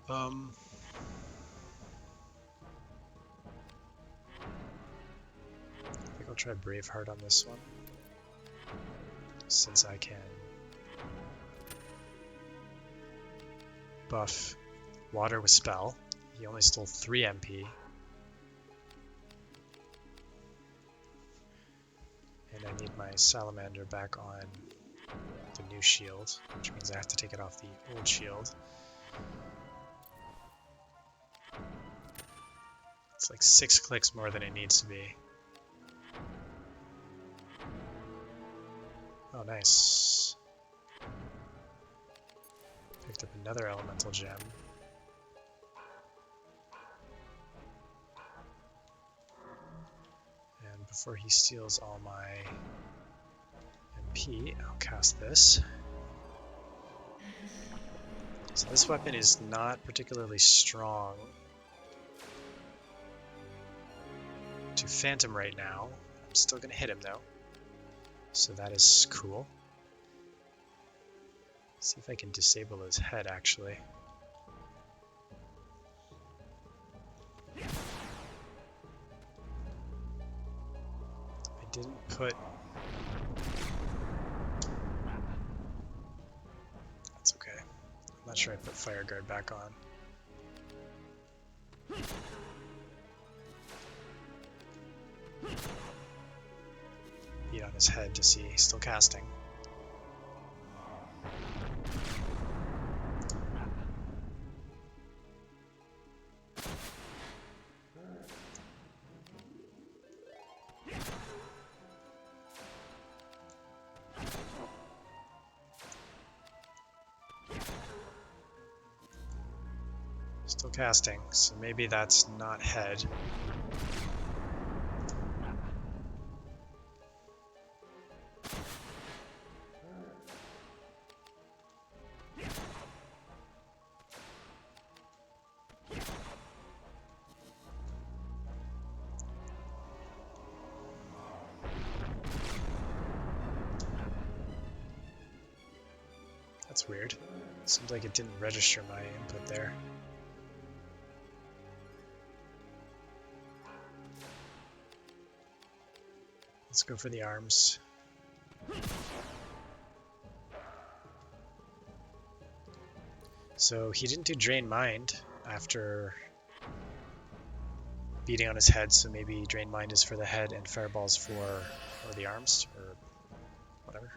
I think I'll try Braveheart on this one, since I can buff water with spell. He only stole 3 MP. And I need my salamander back on the new shield, which means I have to take it off the old shield. It's like 6 clicks more than it needs to be. Oh, nice. Picked up another elemental gem. And before he steals all my MP, I'll cast this. So this weapon is not particularly strong to Phantom right now. I'm still going to hit him though. So that is cool. See if I can disable his head actually. I didn't put... That's okay. I'm not sure I put Fire Guard back on. Beat on his head to see he's still casting. Still casting, so maybe that's not head. That's weird. Seems like it didn't register my input there. Let's go for the arms. So he didn't do Drain Mind after beating on his head, so maybe Drain Mind is for the head and Fireball's for the arms, or whatever.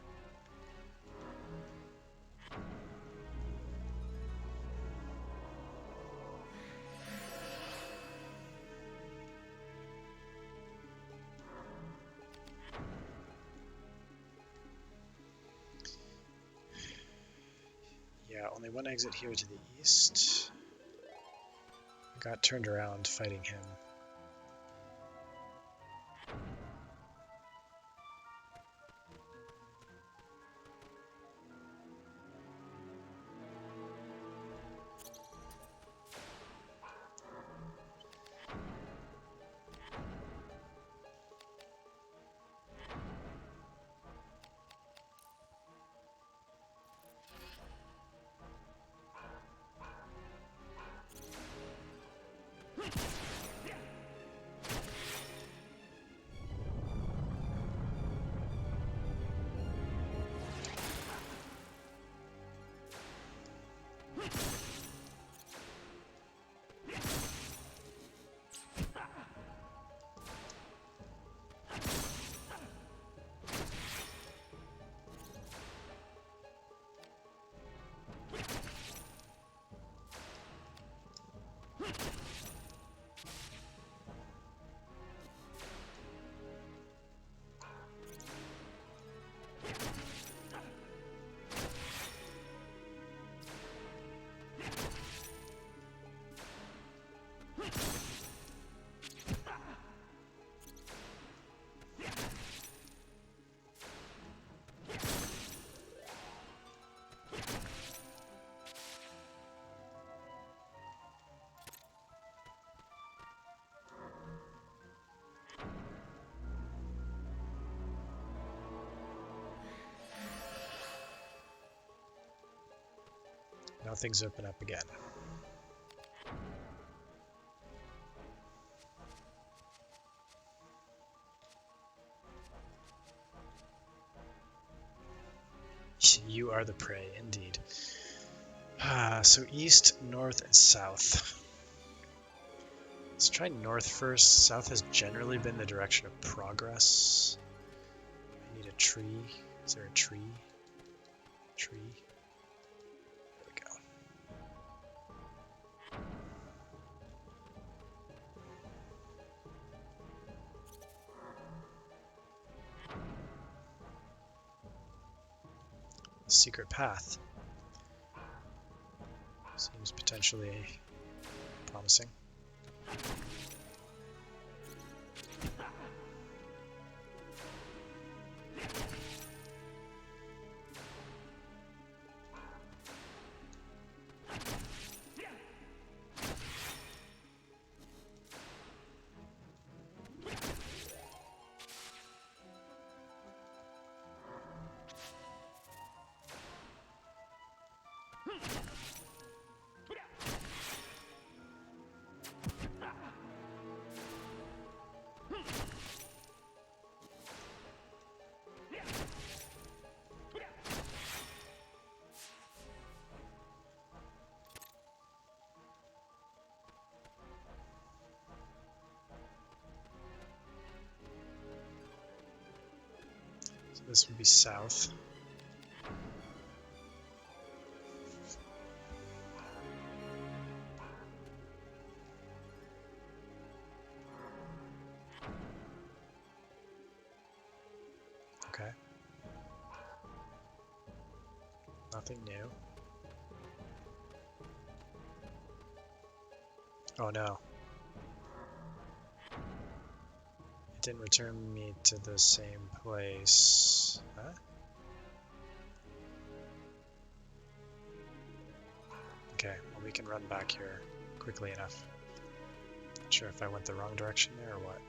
Yeah, only one exit here to the east. I got turned around fighting him. Now things open up again. You are the prey, indeed. So east, north, and south. Let's try north first. South has generally been the direction of progress. I need a tree. Is there a tree? Tree. There we go. Secret path. Seems potentially promising. So this would be south. Okay. Nothing new. Oh no. It didn't return me to the same place. Huh? Okay, well we can run back here quickly enough. Not sure if I went the wrong direction there or what.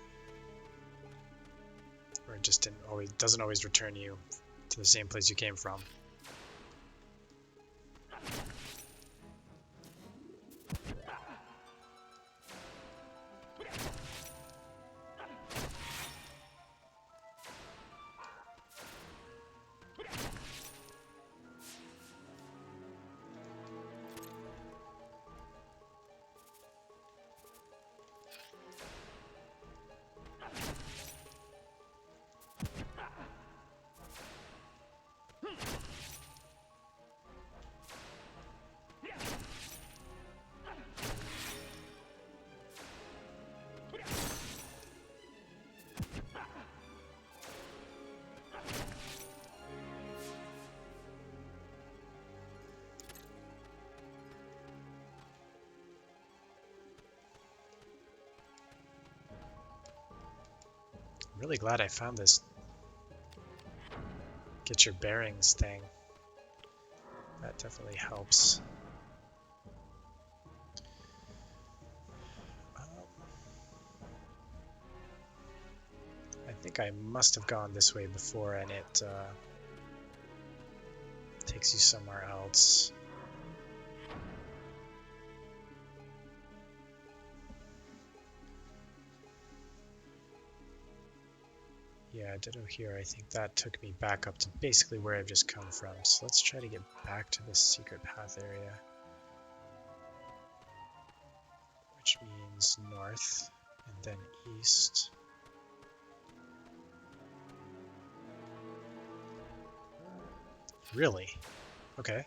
Or it just doesn't always return you to the same place you came from. I'm really glad I found this get your bearings thing. That definitely helps. I think I must have gone this way before and it takes you somewhere else. Yeah, ditto here. I think that took me back up to basically where I've just come from. So let's try to get back to this secret path area. Which means north and then east. Really? Okay.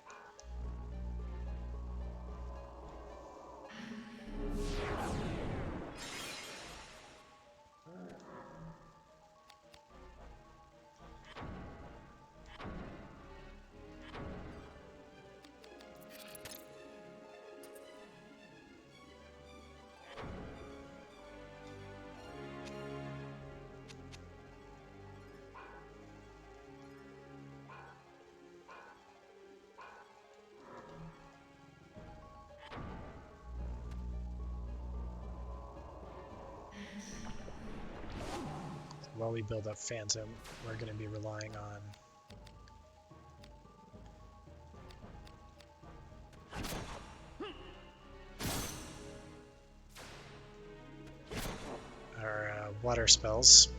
While we build up Phantom, we're going to be relying on our water spells.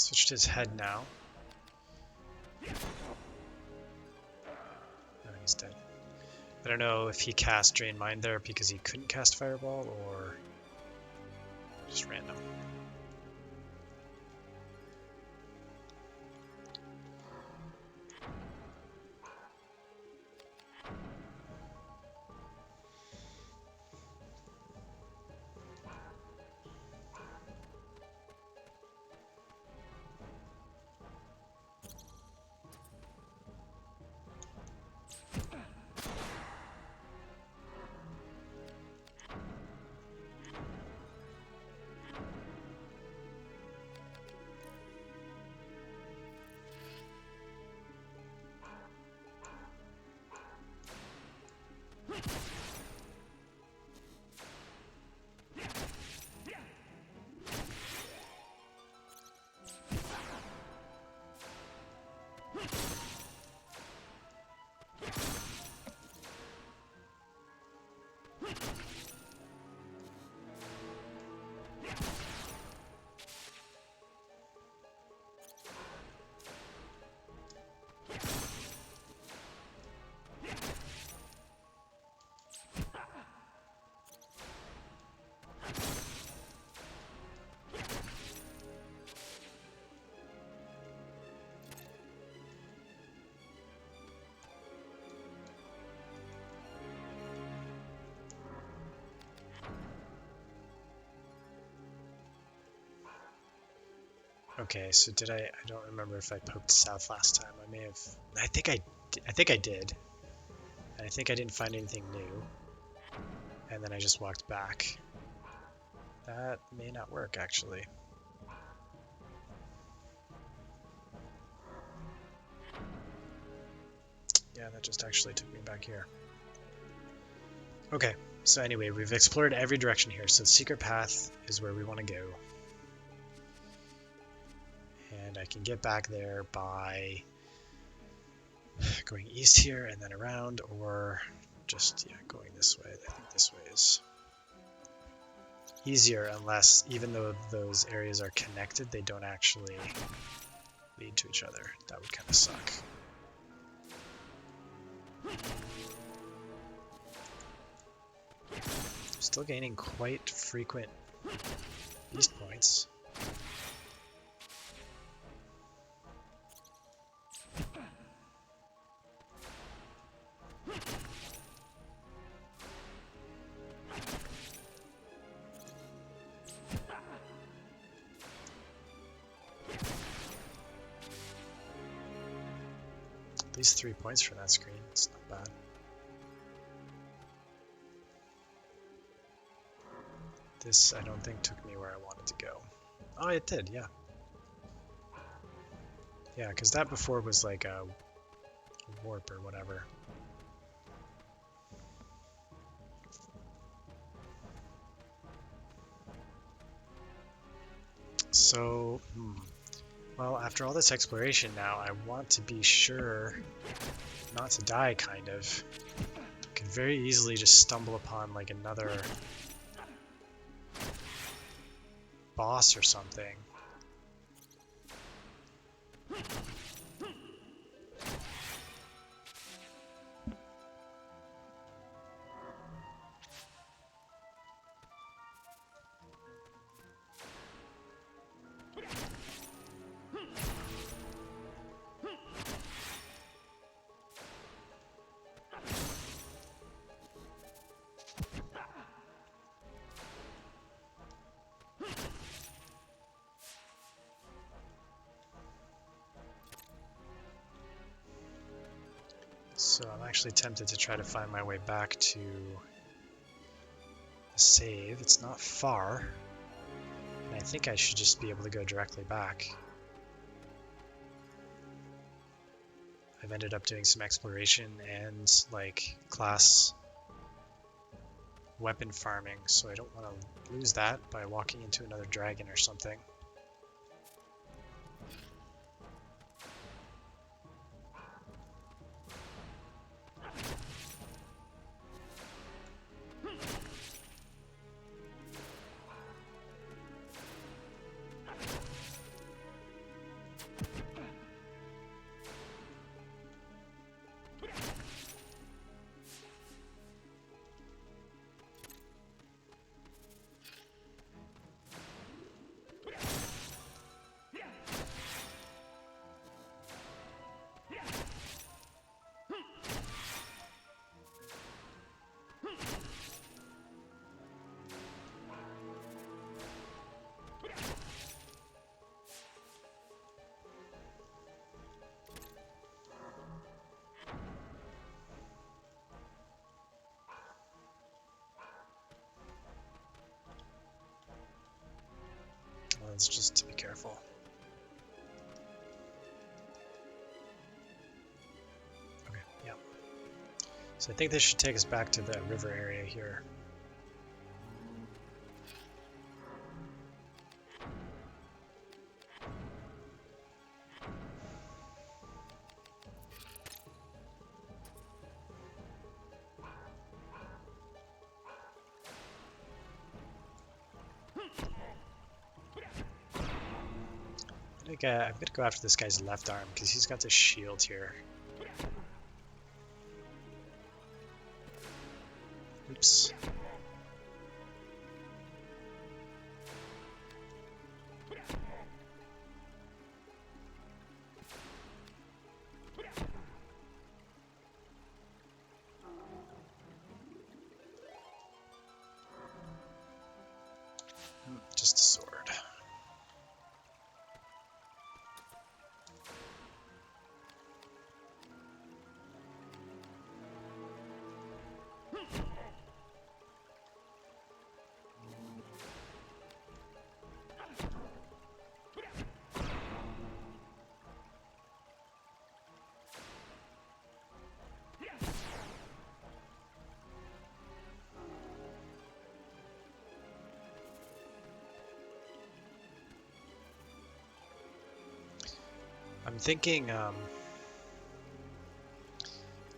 Switch to his head now. Oh, he's dead. I don't know if he cast Drain Mind there because he couldn't cast Fireball or just random. Okay, so did I don't remember if I poked south last time. I may have. I think I did. And I think I didn't find anything new. And then I just walked back. That may not work, actually. Yeah, that just actually took me back here. Okay, so anyway, we've explored every direction here. So the secret path is where we want to go. And I can get back there by going east here and then around, or just, yeah, going this way. I think this way is easier, unless, even though those areas are connected, they don't actually lead to each other. That would kind of suck. Still gaining quite frequent beast points. At least 3 points from that screen. It's not bad. This, I don't think, took me where I wanted to go. Oh, it did, yeah. Yeah, because that before was like a warp or whatever. So, well, after all this exploration now, I want to be sure not to die, kind of. I could very easily just stumble upon like another boss or something. So I'm actually tempted to try to find my way back to the save. It's not far, and I think I should just be able to go directly back. I've ended up doing some exploration and like class weapon farming, so I don't want to lose that by walking into another dragon or something. islands just to be careful. Okay, yeah. So I think this should take us back to the river area here. I'm gonna go after this guy's left arm because he's got this shield here. Oops. Just a sword. I'm thinking,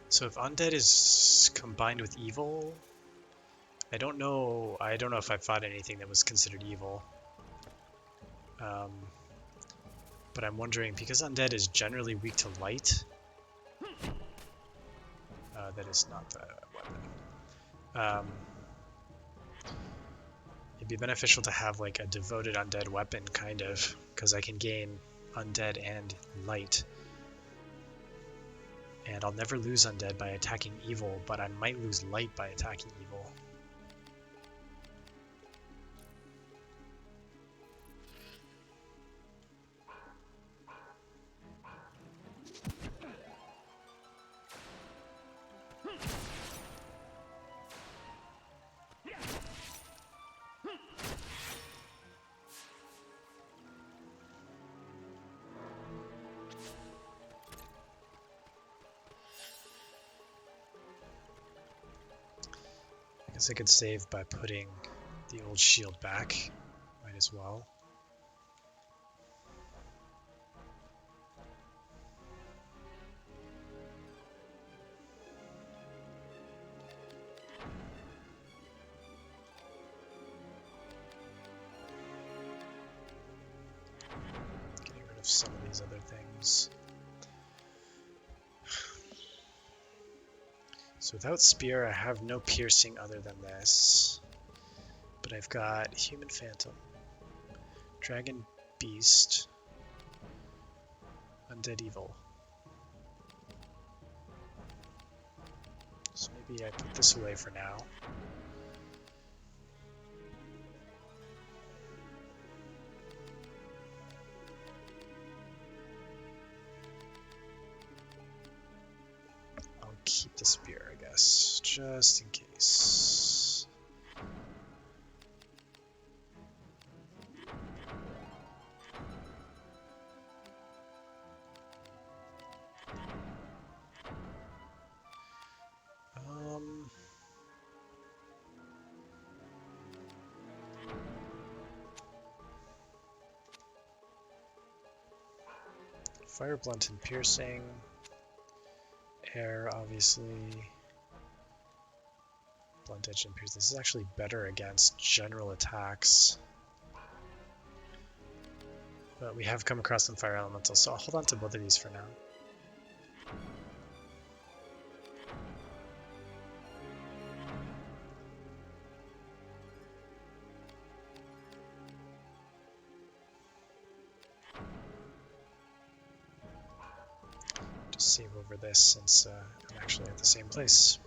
so if undead is combined with evil, I don't know if I fought anything that was considered evil. But I'm wondering, because undead is generally weak to light, that is not the weapon. It'd be beneficial to have like a devoted undead weapon, kind of, because I can gain undead and light. And I'll never lose undead by attacking evil, but I might lose light by attacking evil. I guess I could save by putting the old shield back. Might as well. Getting rid of some of these other things. So without spear, I have no piercing other than this. But I've got human phantom, dragon beast, undead evil. So maybe I put this away for now. I'll keep the spear, I guess, just in case. Fire, blunt, and piercing. Air, obviously. Blunt, edge, and pierce. This is actually better against general attacks. But we have come across some fire elementals, so I'll hold on to both of these for now. Just save over this since I'm actually at the same place.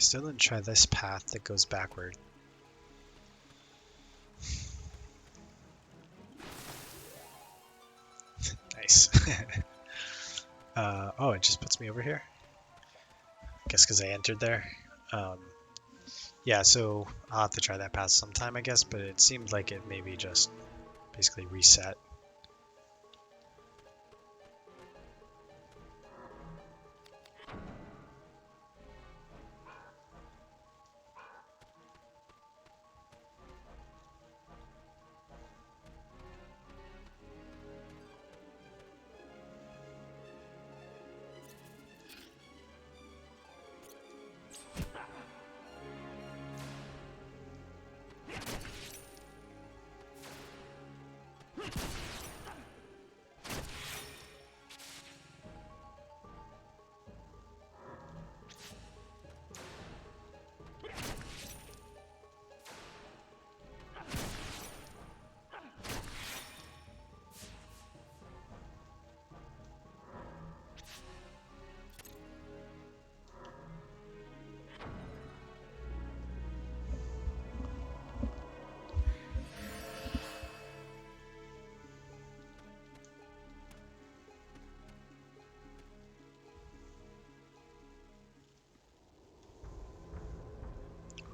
Still didn't try this path that goes backward. Nice. Oh, it just puts me over here? Guess because I entered there. Yeah, so I'll have to try that path sometime, I guess, but it seemed like it maybe just basically reset.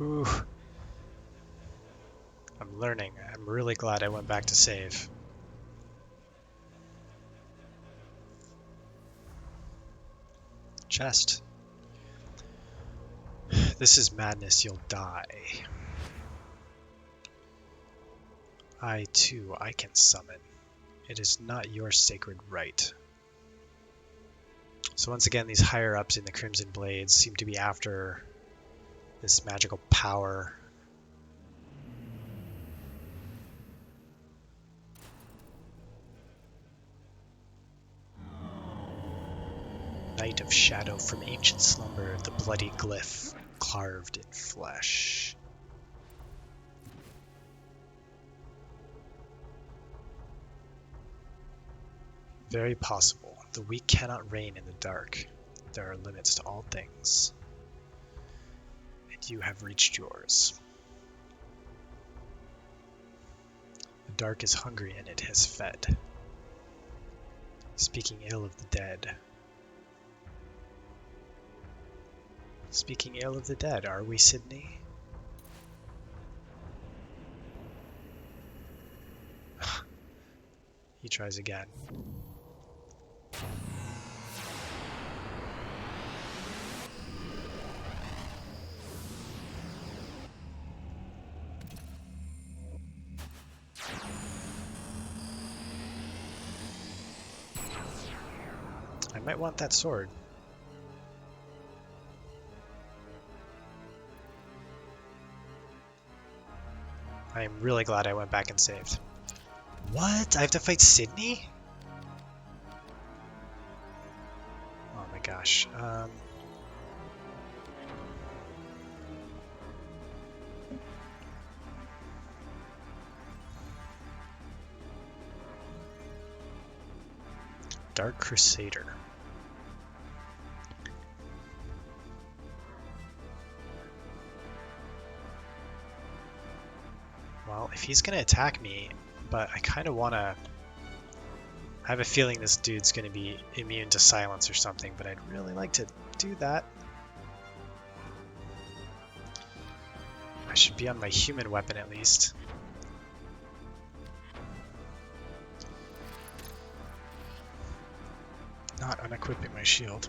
Ooh. I'm learning. I'm really glad I went back to save. Chest. This is madness, you'll die. I too, I can summon. It is not your sacred right. So once again, these higher ups in the Crimson Blades seem to be after this magical power. Night of shadow from ancient slumber, the bloody glyph carved in flesh. Very possible. The weak cannot reign in the dark. There are limits to all things. And you have reached yours. The dark is hungry and it has fed. Speaking ill of the dead. Speaking ill of the dead, are we, Sydney? He tries again. I might want that sword. I am really glad I went back and saved. What? I have to fight Sydney? Oh my gosh. Dark Crusader. Well, if he's gonna attack me, but I kind of want to... I have a feeling this dude's gonna be immune to silence or something, but I'd really like to do that. I should be on my human weapon at least. Not unequipping my shield.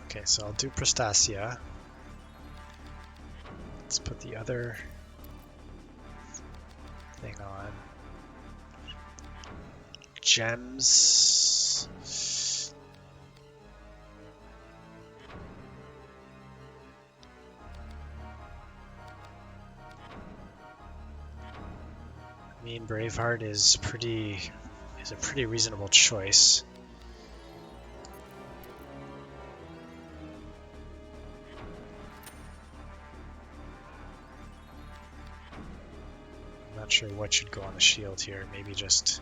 Okay, so I'll do Prostasia. Let's put the other thing on. Gems. I mean, Braveheart is a pretty reasonable choice. Not sure what should go on the shield here. Maybe just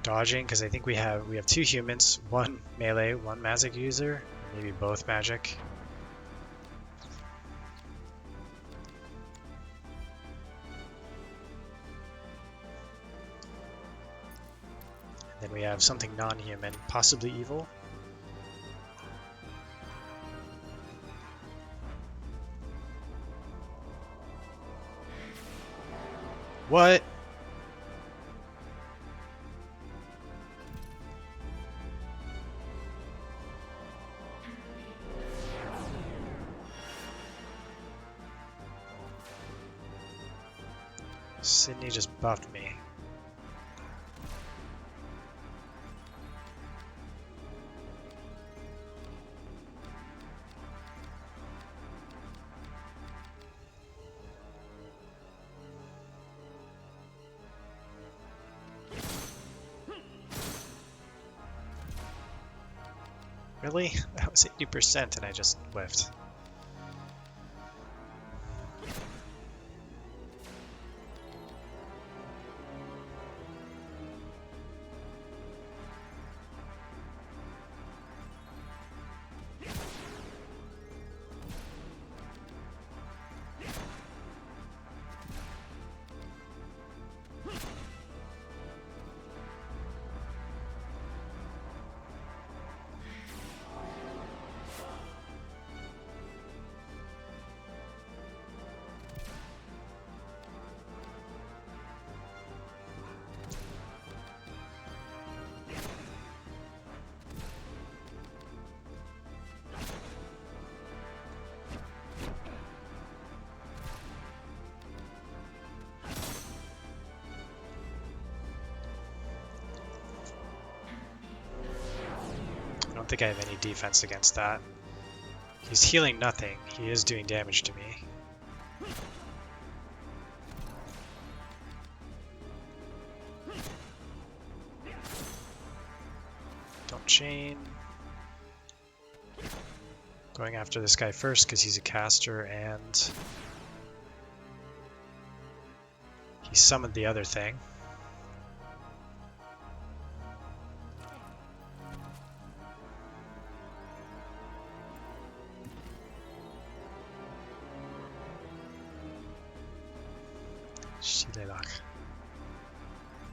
dodging, because I think we have 2 humans, 1 melee, 1 magic user, maybe both magic. And then we have something non-human, possibly evil. What? Sydney just buffed me. Really? That was 80% and I just whiffed. I don't think I have any defense against that. He's healing nothing. He is doing damage to me. Don't chain. Going after this guy first because he's a caster and he summoned the other thing.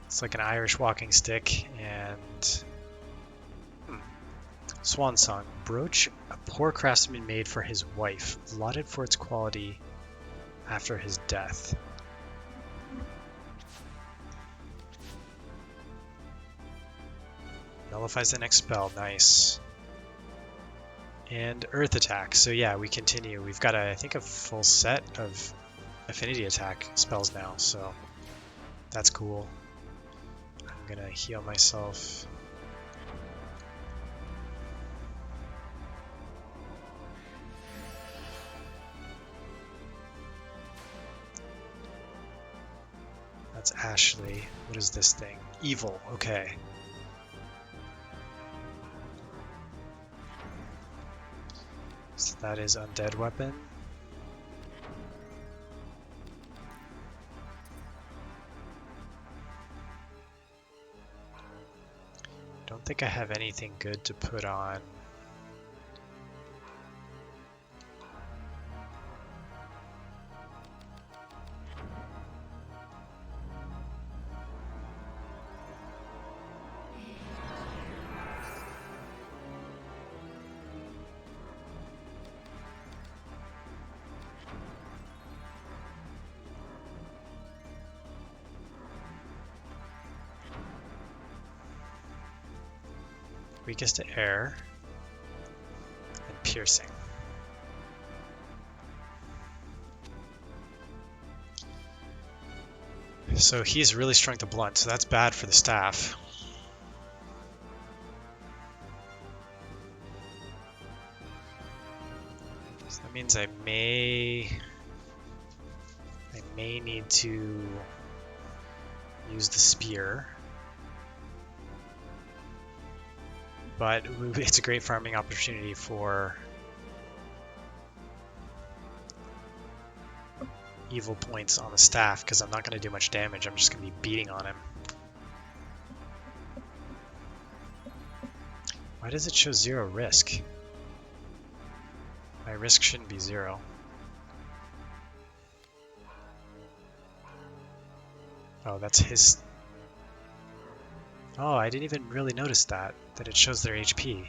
It's like an Irish walking stick and Swan Song. Brooch a poor craftsman made for his wife, lauded for its quality after his death. Nullifies the next spell, nice. And Earth Attack, so yeah, we continue. We've got, I think, a full set of Affinity Attack spells now, so that's cool. I'm gonna heal myself. That's Ashley. What is this thing? Evil, okay. So that is Undead Weapon. Don't think I have anything good to put on. Weakest to air and piercing. So he's really strung to blunt, so that's bad for the staff. So that means I may need to use the spear. But it's a great farming opportunity for evil points on the staff because I'm not going to do much damage. I'm just going to be beating on him. Why does it show 0 risk? My risk shouldn't be 0. Oh, that's his... Oh, I didn't even really notice that it shows their HP.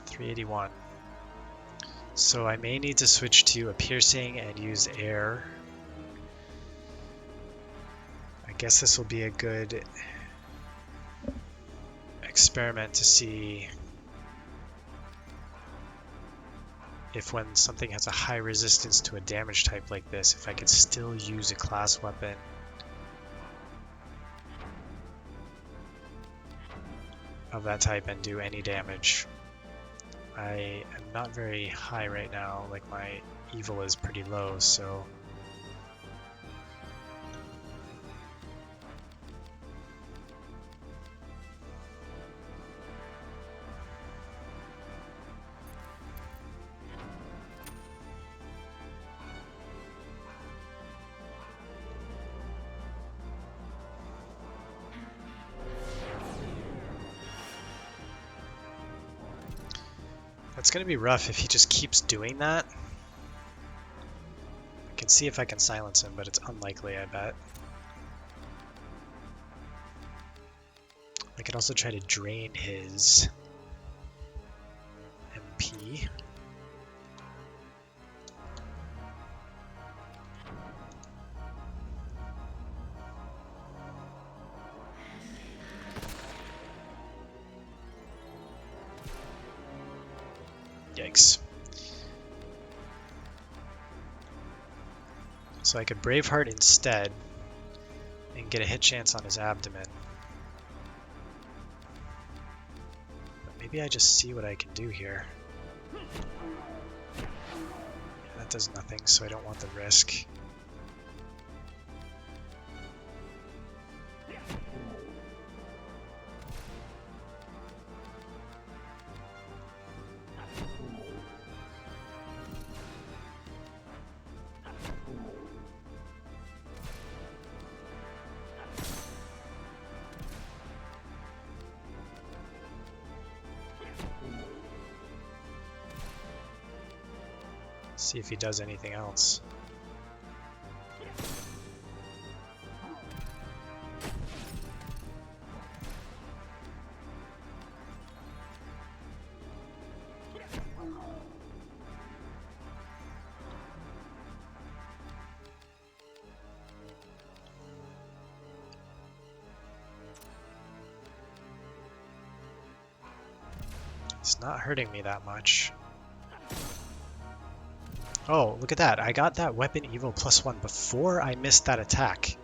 381. So I may need to switch to a piercing and use air. I guess this will be a good experiment to see if when something has a high resistance to a damage type like this, if I could still use a class weapon. Of that type and do any damage. I am not very high right now, like my evil is pretty low, so... It's going to be rough if he just keeps doing that. I can see if I can silence him, but it's unlikely, I bet. I could also try to drain his MP. Yikes. So I could Braveheart instead and get a hit chance on his abdomen. But maybe I just see what I can do here. Yeah, that does nothing, so I don't want the risk. See if he does anything else. It's not hurting me that much. Oh, look at that. I got that weapon evil +1 before I missed that attack.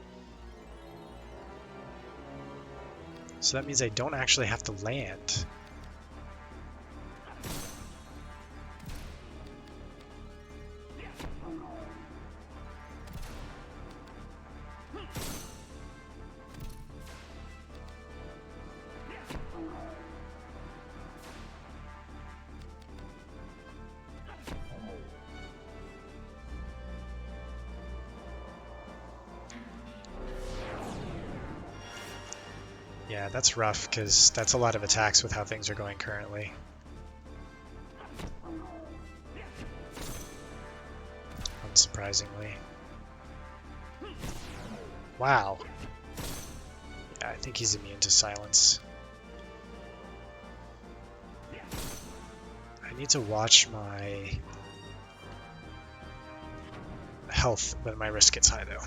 So that means I don't actually have to land. Yeah, that's rough, because that's a lot of attacks with how things are going currently. Unsurprisingly. Wow. Yeah, I think he's immune to silence. I need to watch my health when my risk gets high, though.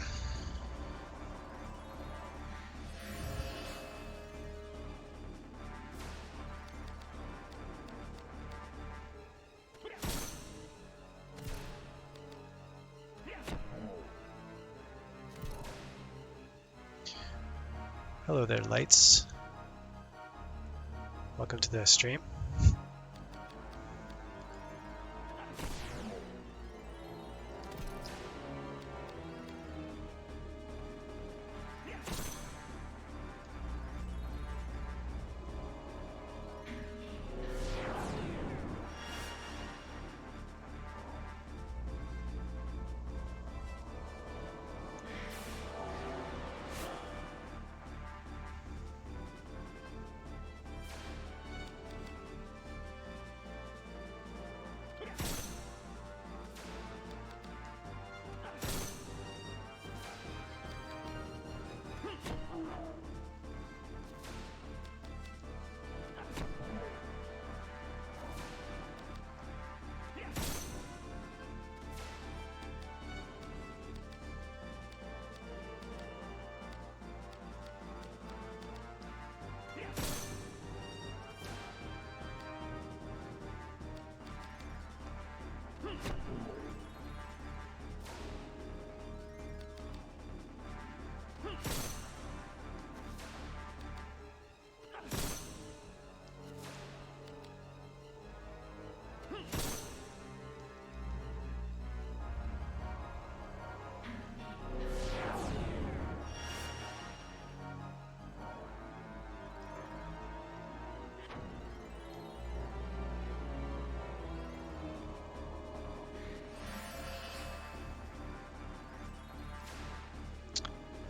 Hello there, Lights. Welcome to the stream.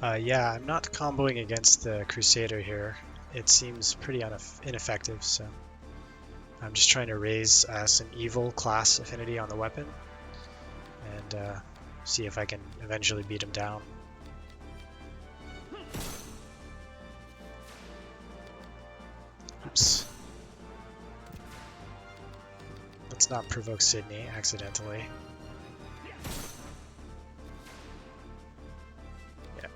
Yeah, I'm not comboing against the Crusader here. It seems pretty ineffective, so I'm just trying to raise some evil class affinity on the weapon and see if I can eventually beat him down. Oops. Let's not provoke Sydney accidentally. Yeah.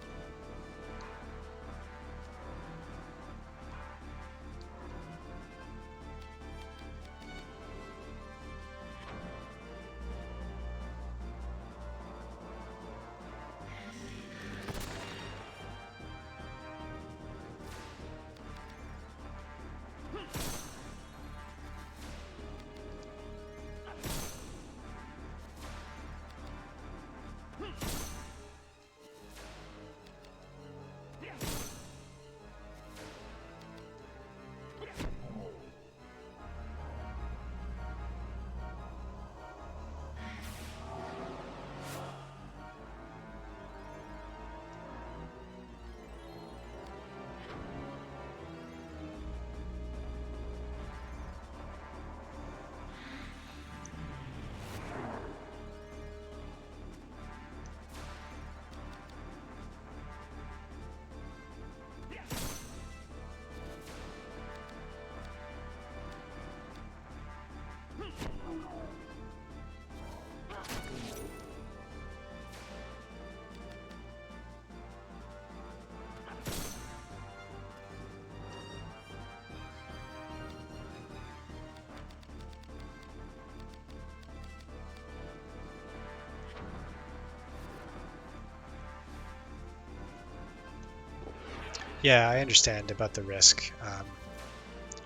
Yeah, I understand about the risk.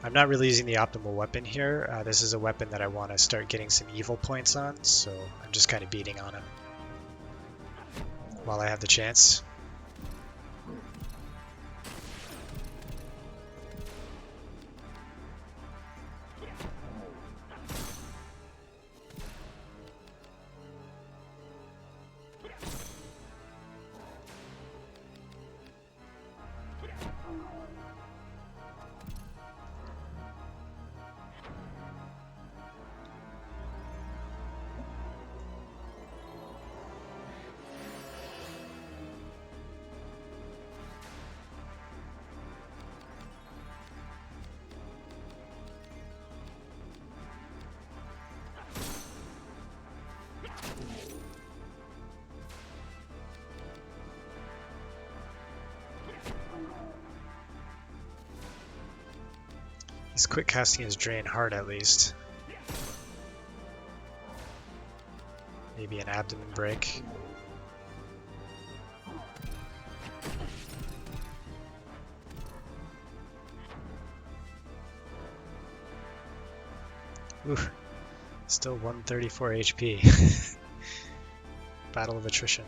I'm not really using the optimal weapon here. This is a weapon that I want to start getting some evil points on, so I'm just kind of beating on him while I have the chance. He's quick casting his Drain Heart at least. Maybe an Abdomen Break. Ooh, still 134 HP. Battle of Attrition.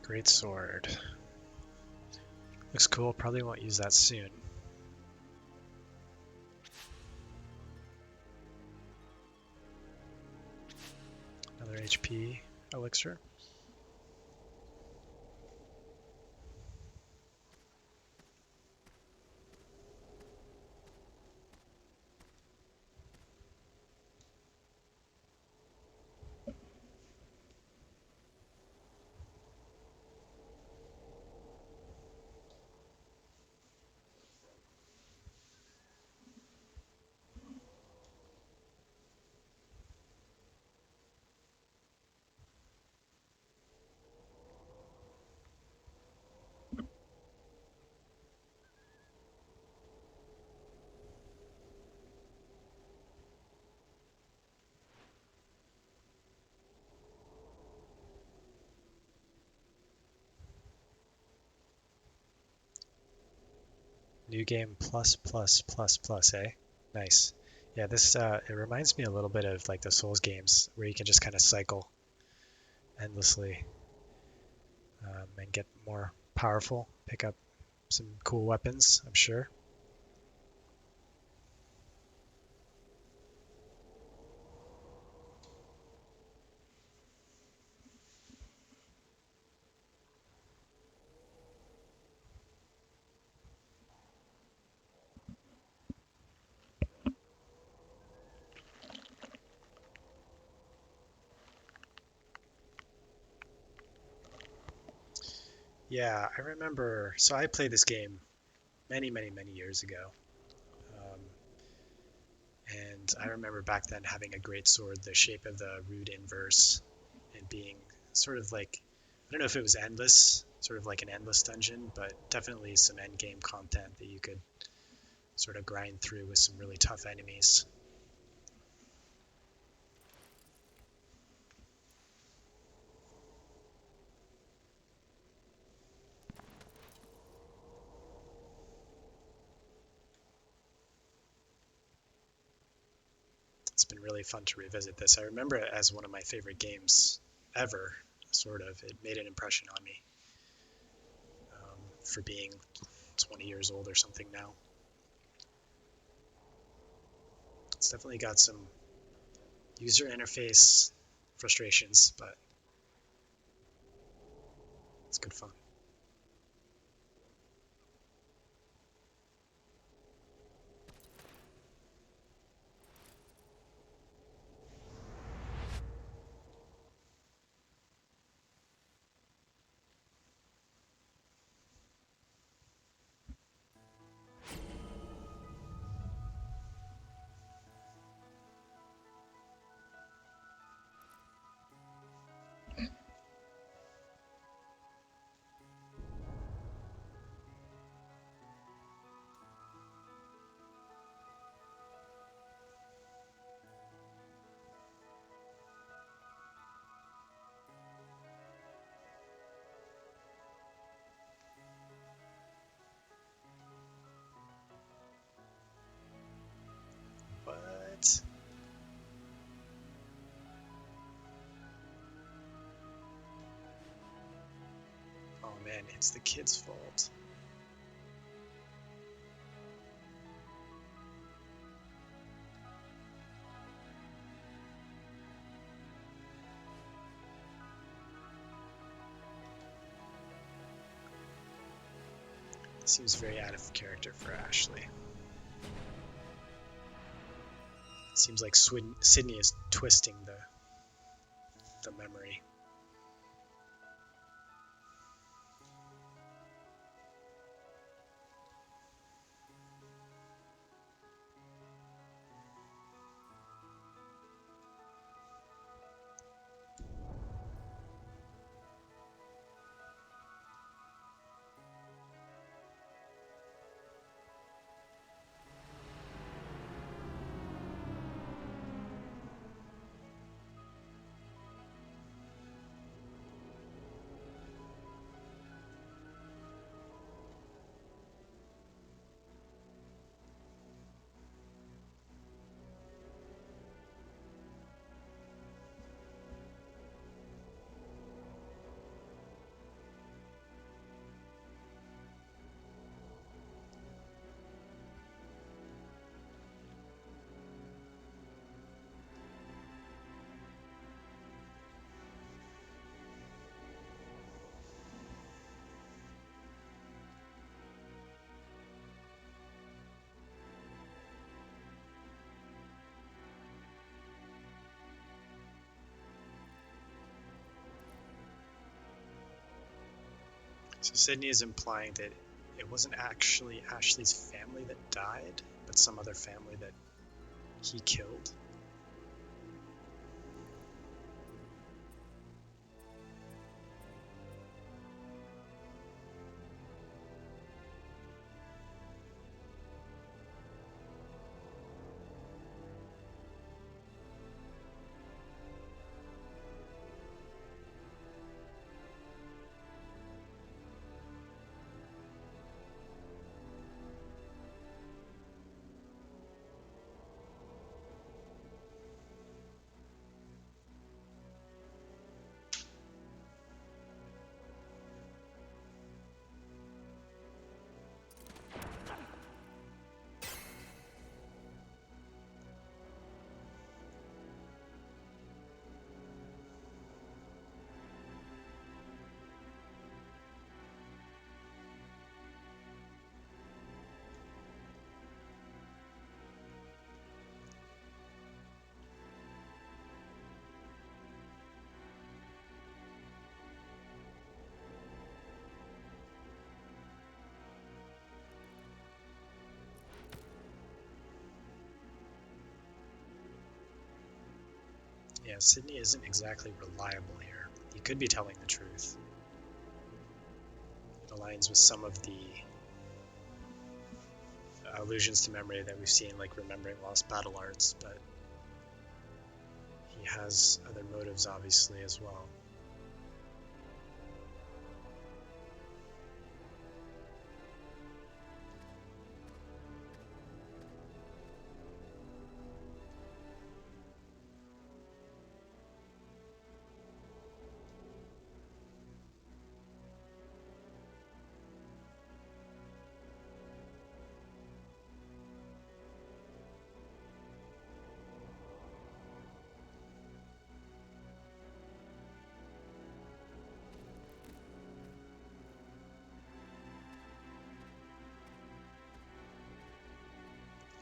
Great Sword. Looks cool, probably won't use that soon. Another HP elixir. New game plus plus plus plus, eh? Nice. Yeah, this it reminds me a little bit of like the Souls games where you can just kind of cycle endlessly and get more powerful, pick up some cool weapons, I'm sure. Yeah, I remember. So I played this game many years ago. Um, and I remember back then having a great sword the shape of the Rude Inverse and being sort of like, I don't know if it was endless, sort of like an endless dungeon, but definitely some end game content that you could sort of grind through with some really tough enemies. It's been really fun to revisit this. I remember it as one of my favorite games ever, sort of. It made an impression on me for being 20 years old or something now. It's definitely got some user interface frustrations, but it's good fun. What? Oh man, it's the kid's fault. Seems very out of character for Ashley. Seems like Sydney is twisting the memory. So Sydney is implying that it wasn't actually Ashley's family that died, but some other family that he killed. Yeah, Sydney isn't exactly reliable here. He could be telling the truth. It aligns with some of the allusions to memory that we've seen, like remembering lost battle arts, but he has other motives, obviously, as well.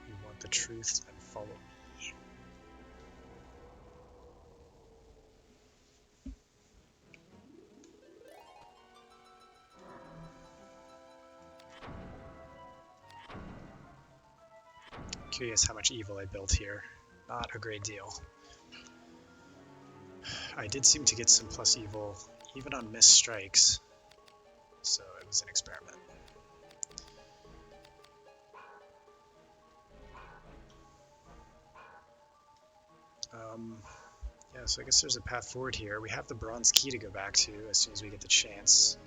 You want the truth, then follow me. Curious how much evil I built here. Not a great deal. I did seem to get some plus evil even on missed strikes, so it was an experiment. Yeah, so I guess there's a path forward here. We have the bronze key to go back to as soon as we get the chance.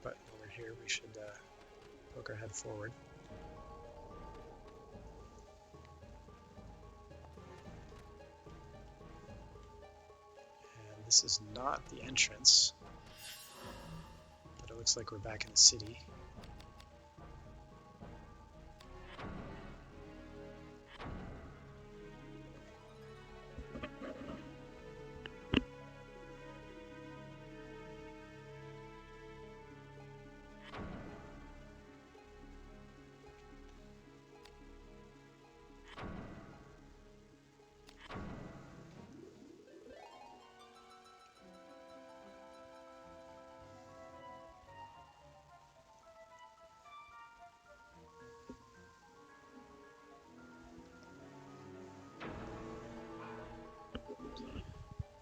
But when we're here, we should poke our head forward. And this is not the entrance, but it looks like we're back in the city.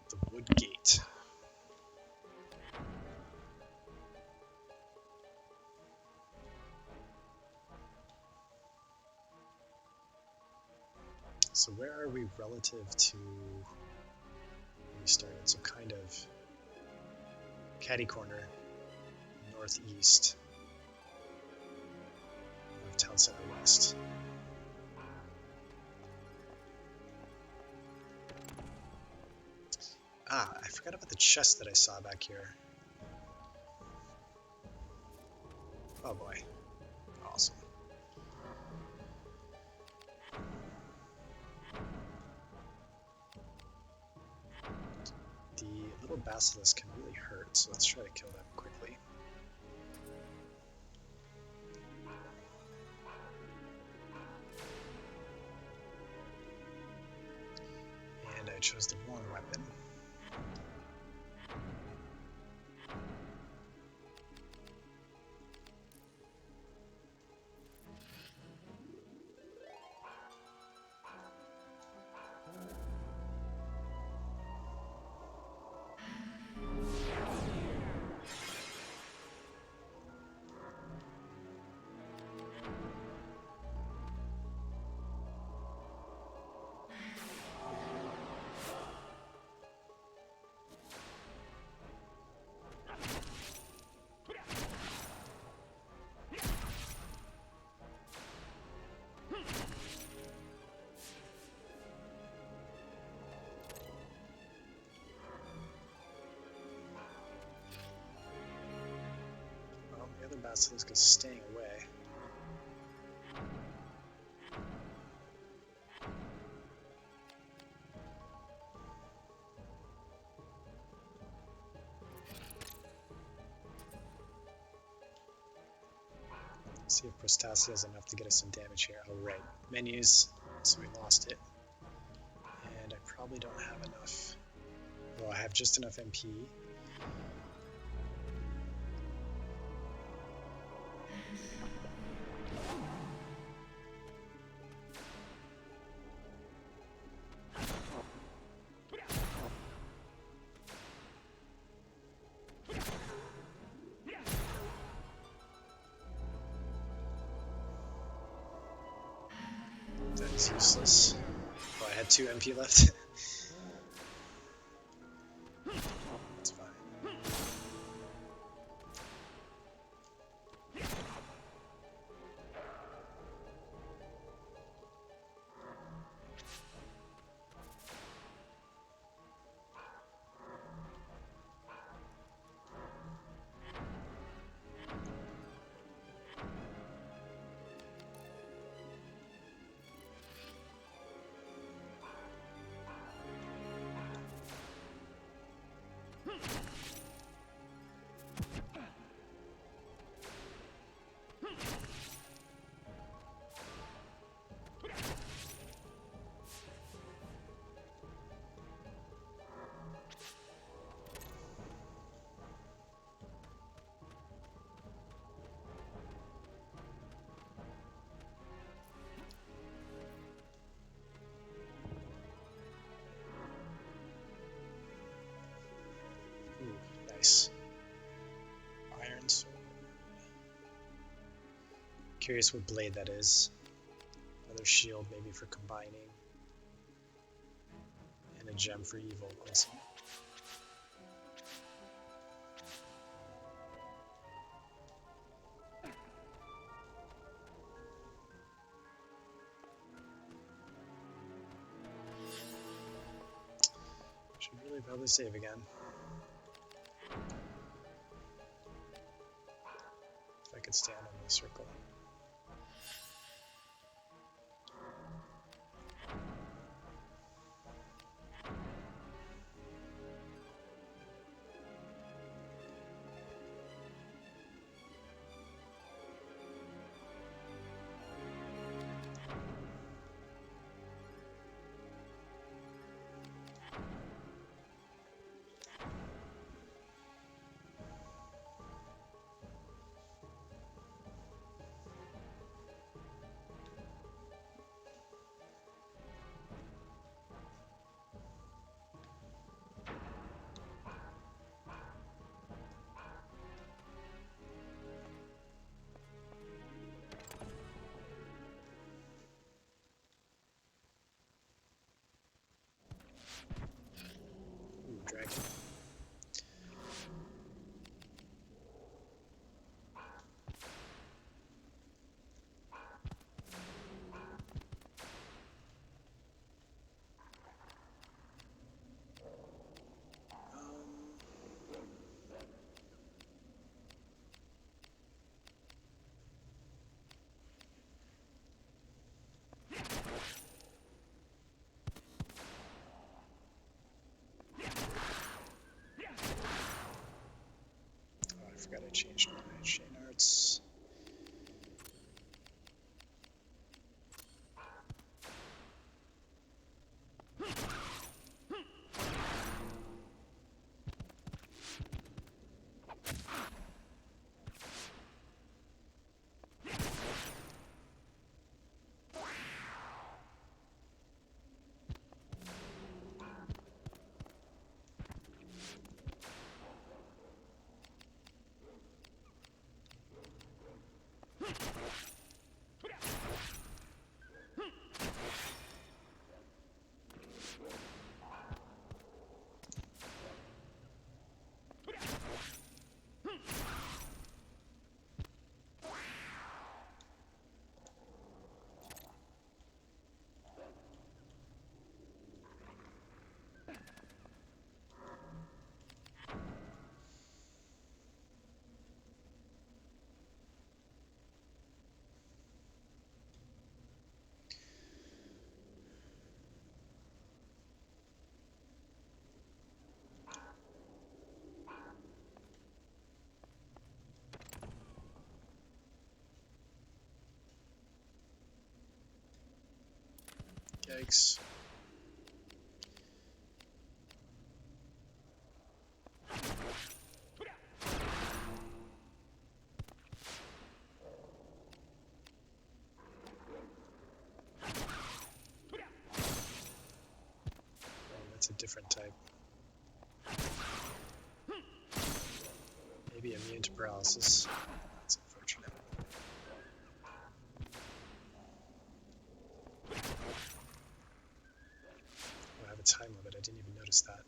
The wood gate. So where are we relative to where we started? So kind of catty corner, northeast of town center west. Ah, I forgot about the chest that I saw back here. Oh boy. Awesome. The little basilisk can really hurt, so let's try to kill them quickly. And I chose the wrong weapon. The other basilisk is staying away. Let's see if Prostasia has enough to get us some damage here. Oh right, menus, so we lost it. And I probably don't have enough Well, I have just enough MP. That is useless. Well, I had 2 MP left. That's fine. Ooh, nice. Iron sword. Curious what blade that is. Another shield maybe for combining. And a gem for evil. Awesome. Should really probably save again. If I could stand on the circle. Ooh, dragon. Oh, I forgot I changed my chain arts. Yikes. it's a different type. Maybe immune to paralysis. That's unfortunate. Oh, I have a time limit. I didn't even notice that.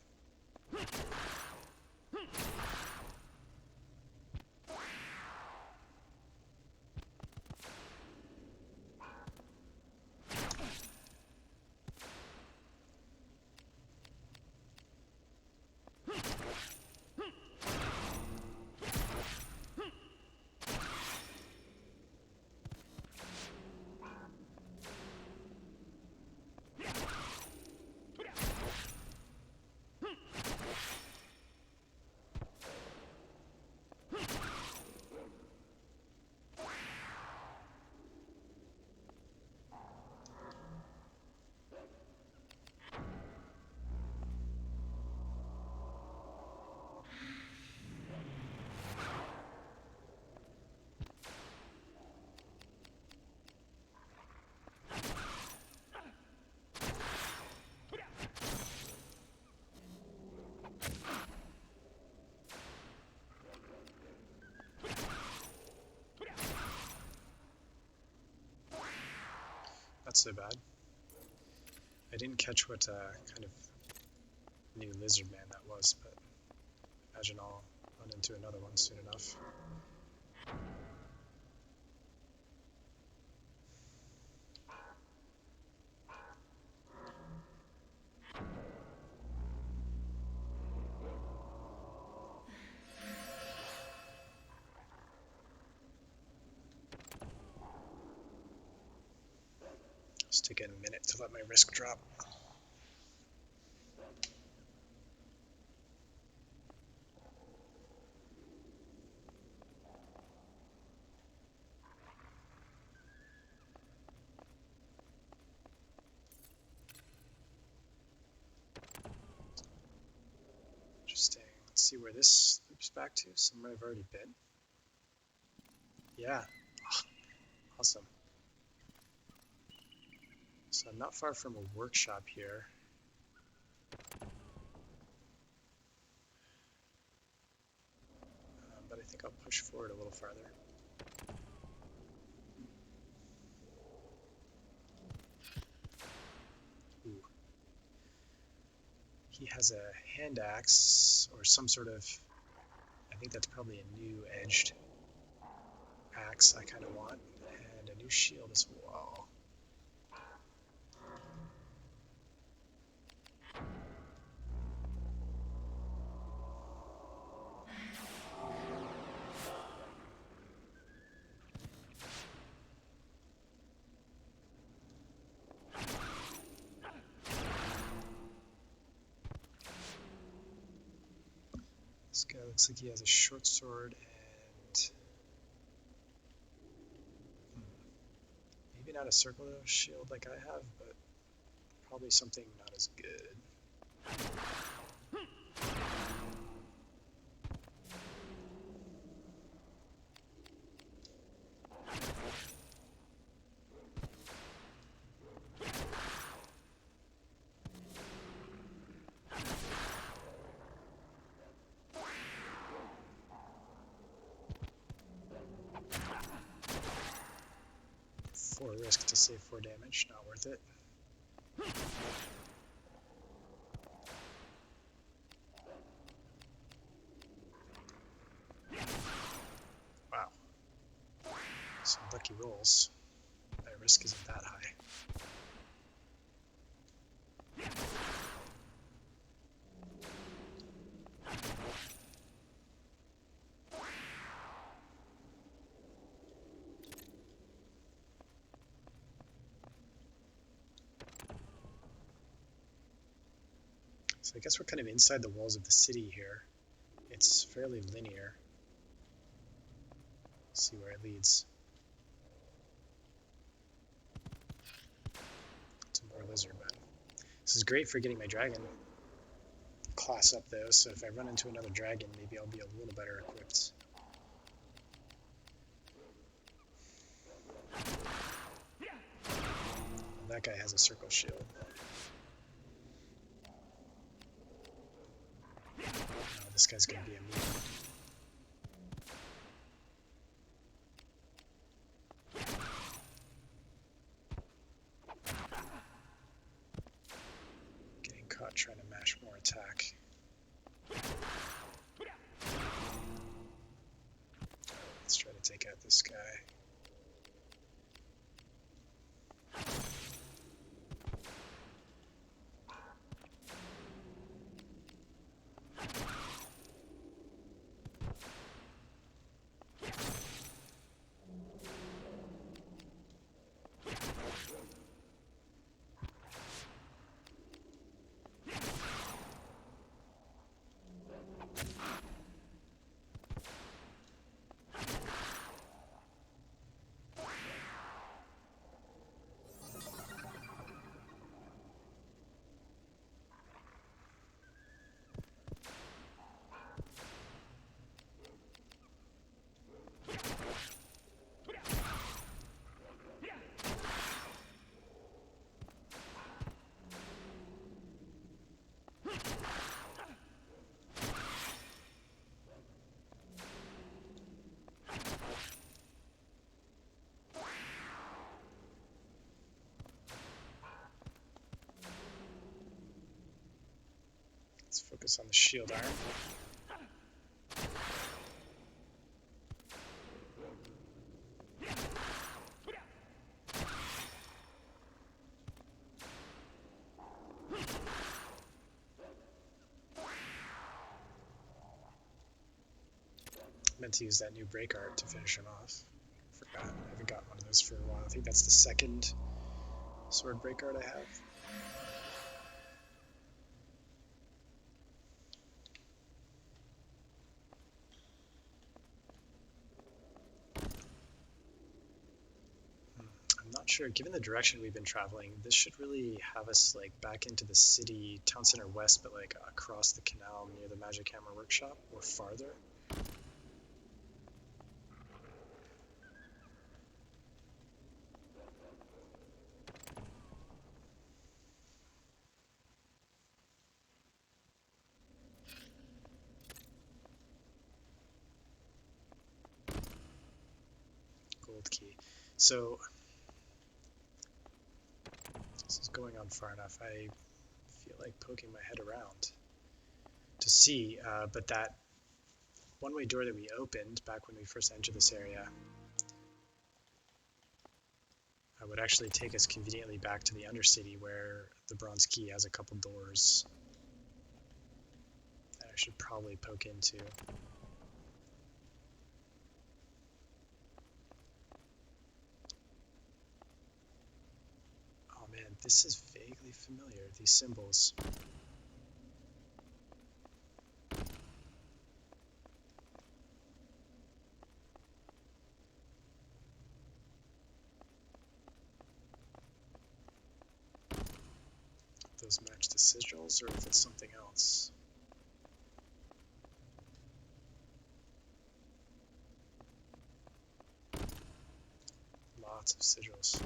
Not so bad. I didn't catch what kind of new lizard man that was, but I imagine I'll run into another one soon enough. Just take a minute to let my risk drop. Interesting. Let's see where this loops back to. Somewhere I've already been. Yeah. Awesome. So I'm not far from a workshop here. But I think I'll push forward a little farther. Ooh. He has a hand axe or some sort of, I think that's probably a new edged axe I kind of want, and a new shield as well. This guy looks like he has a short sword and maybe not a circle shield like I have, but probably something not as good. For risk to save 4 damage, not worth it. Wow. Some lucky rolls. My risk isn't that high. So I guess we're kind of inside the walls of the city here. It's fairly linear. Let's see where it leads. Some more lizard men. This is great for getting my dragon class up though, so if I run into another dragon, maybe I'll be a little better equipped. That guy has a circle shield. this guy's gonna be a meme. Getting caught trying to mash more attack. Let's try to take out this guy. Let's focus on the shield arm. Meant to use that new break art to finish him off. Forgot. I haven't got one of those for a while. I think that's the second sword break art I have. I'm not sure. Given the direction we've been traveling, this should really have us like back into the city, town center west, but like across the canal near the Magic Hammer Workshop or farther. Gold key. So this is going on far enough. I feel like poking my head around to see, but that one-way door that we opened back when we first entered this area would actually take us conveniently back to the Undercity where the Bronze Key has a couple doors that I should probably poke into. Oh man, this is vaguely familiar, these symbols. Those match the sigils, or if it's something else. Lots of sigils.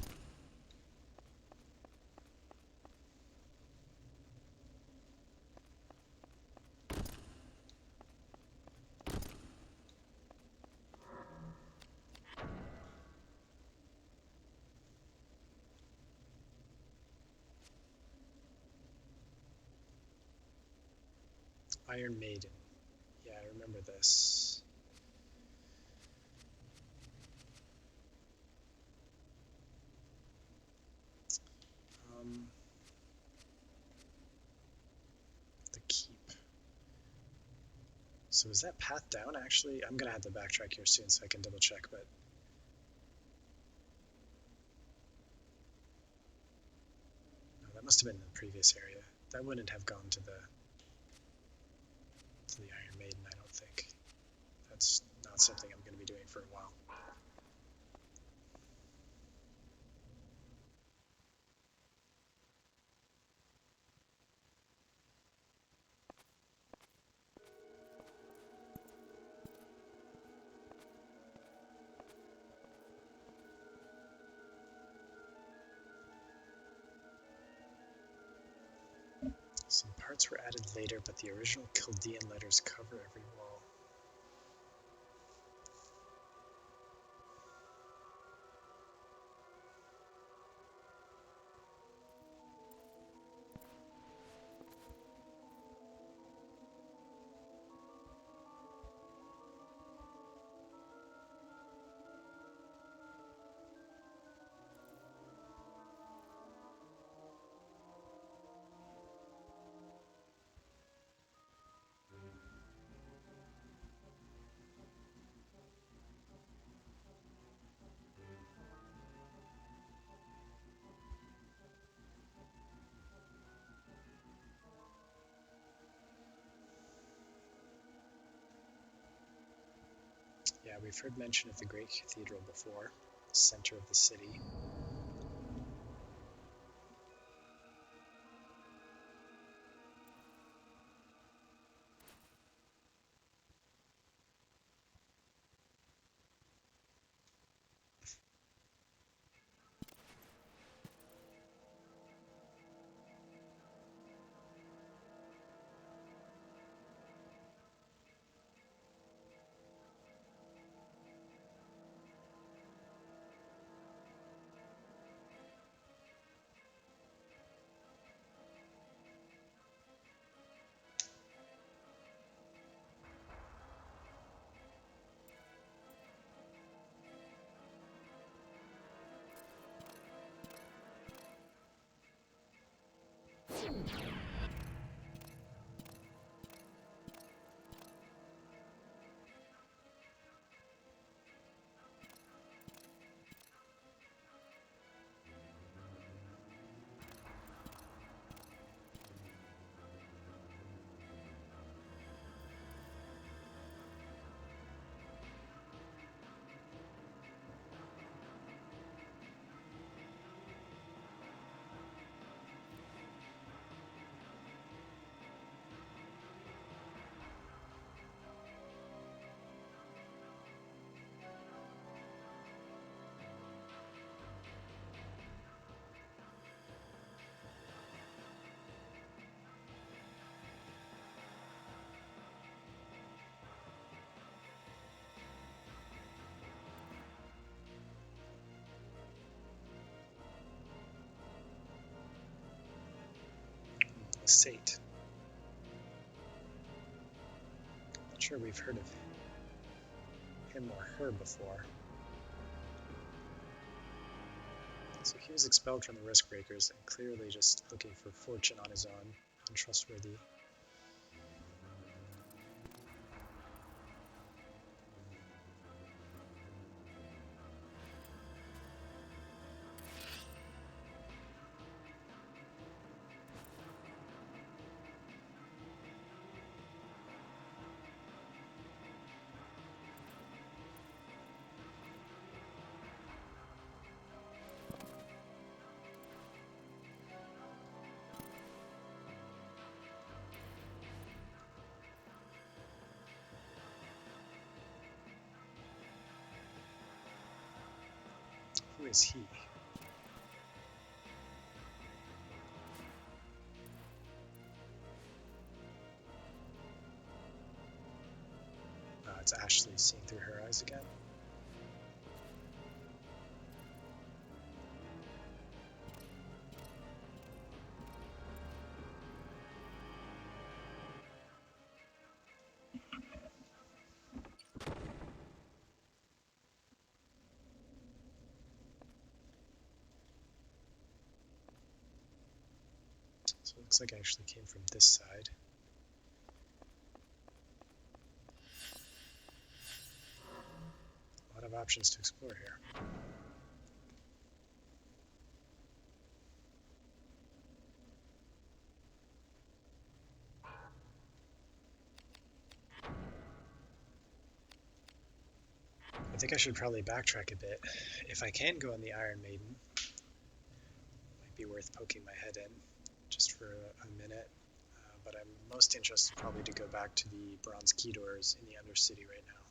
Iron Maiden. Yeah, I remember this. The keep. So is that path down actually? I'm gonna have to backtrack here soon so I can double check, but no, that must have been the previous area. That wouldn't have gone to the Iron Maiden, I don't think. That's not something I'm gonna be doing for a while. Some parts were added later, but the original Chaldean letters cover every wall. Yeah, we've heard mention of the Great Cathedral before, center of the city. Sate. Not sure we've heard of him or her before. So he was expelled from the Riskbreakers and clearly just looking for fortune on his own, untrustworthy. Who is he? It's Ashley seeing through her eyes again. So it looks like I actually came from this side. A lot of options to explore here. I think I should probably backtrack a bit. If I can go on the Iron Maiden, might be worth poking my head in just for a minute. But I'm most interested probably to go back to the Bronze Key Doors in the Undercity right now.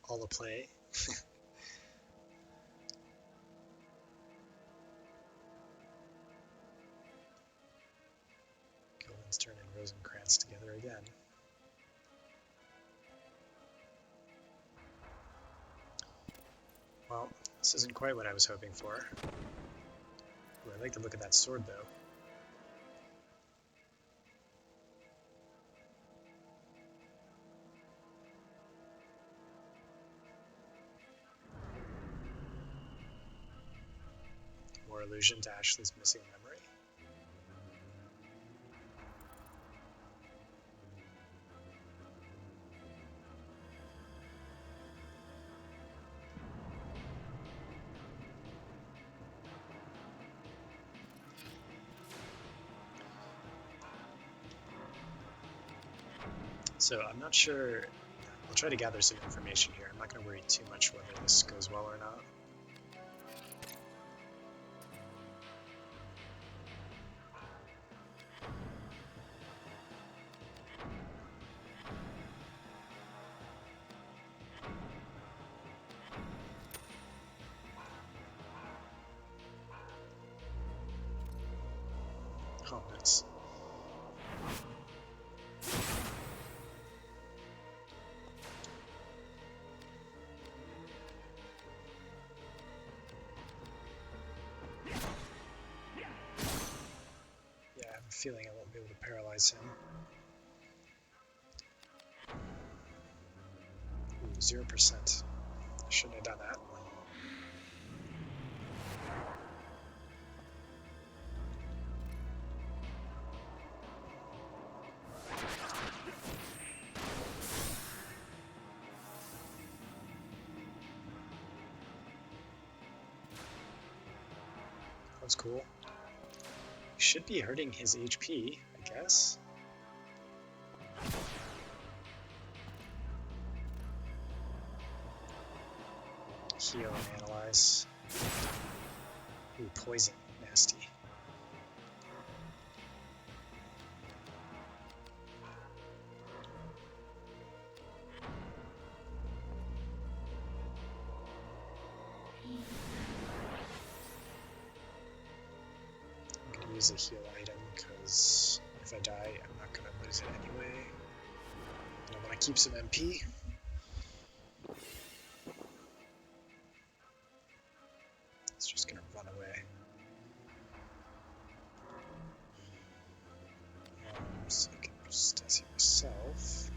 all a play. Guildenstern and Rosencrantz together again. Well, this isn't quite what I was hoping for. Ooh, I'd like to look at that sword, though. More allusion to Ashley's missing memory. So I'm not sure. I'll try to gather some information here. I'm not going to worry too much whether this goes well or not. Oh, nice. Yeah, I have a feeling I won't be able to paralyze him. Ooh, 0%. I shouldn't have done that. That's cool. Should be hurting his HP, I guess. Heal and analyze. Ooh, poison. Nasty. I'm gonna use a heal item because if I die, I'm not gonna lose it anyway. And I want to keep some MP. It's just gonna run away. So I can Stacy myself.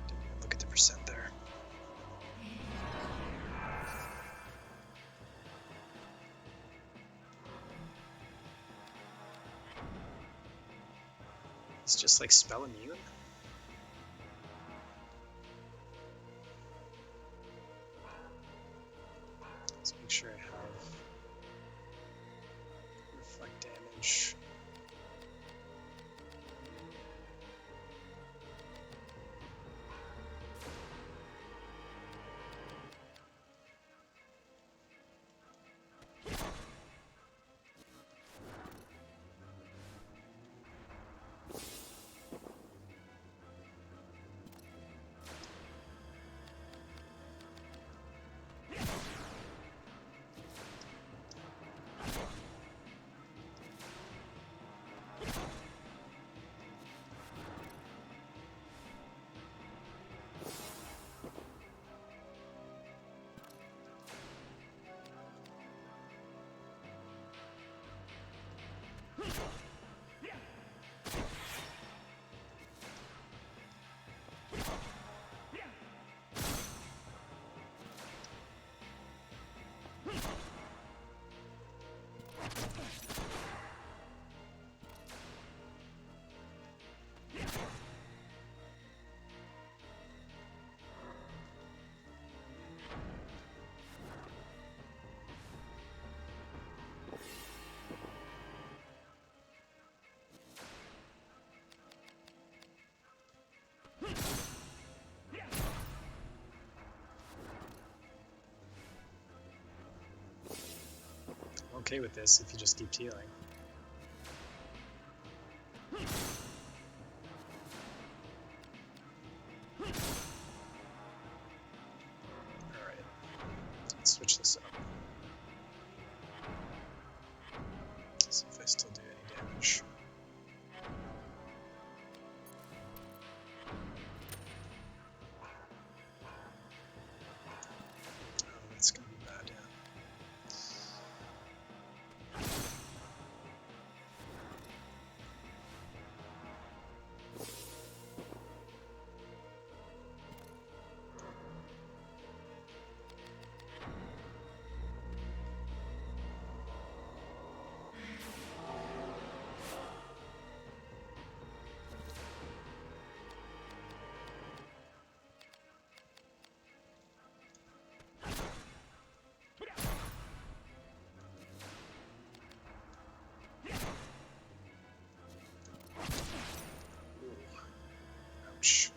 Didn't even look at the percent there. It's just like spell immune. Let's make sure I have reflect damage. okay with this if he just keeps healing. Alright, let's switch this up. See if I still do any damage. Oh, that's gonna be bad, yeah. Ouch.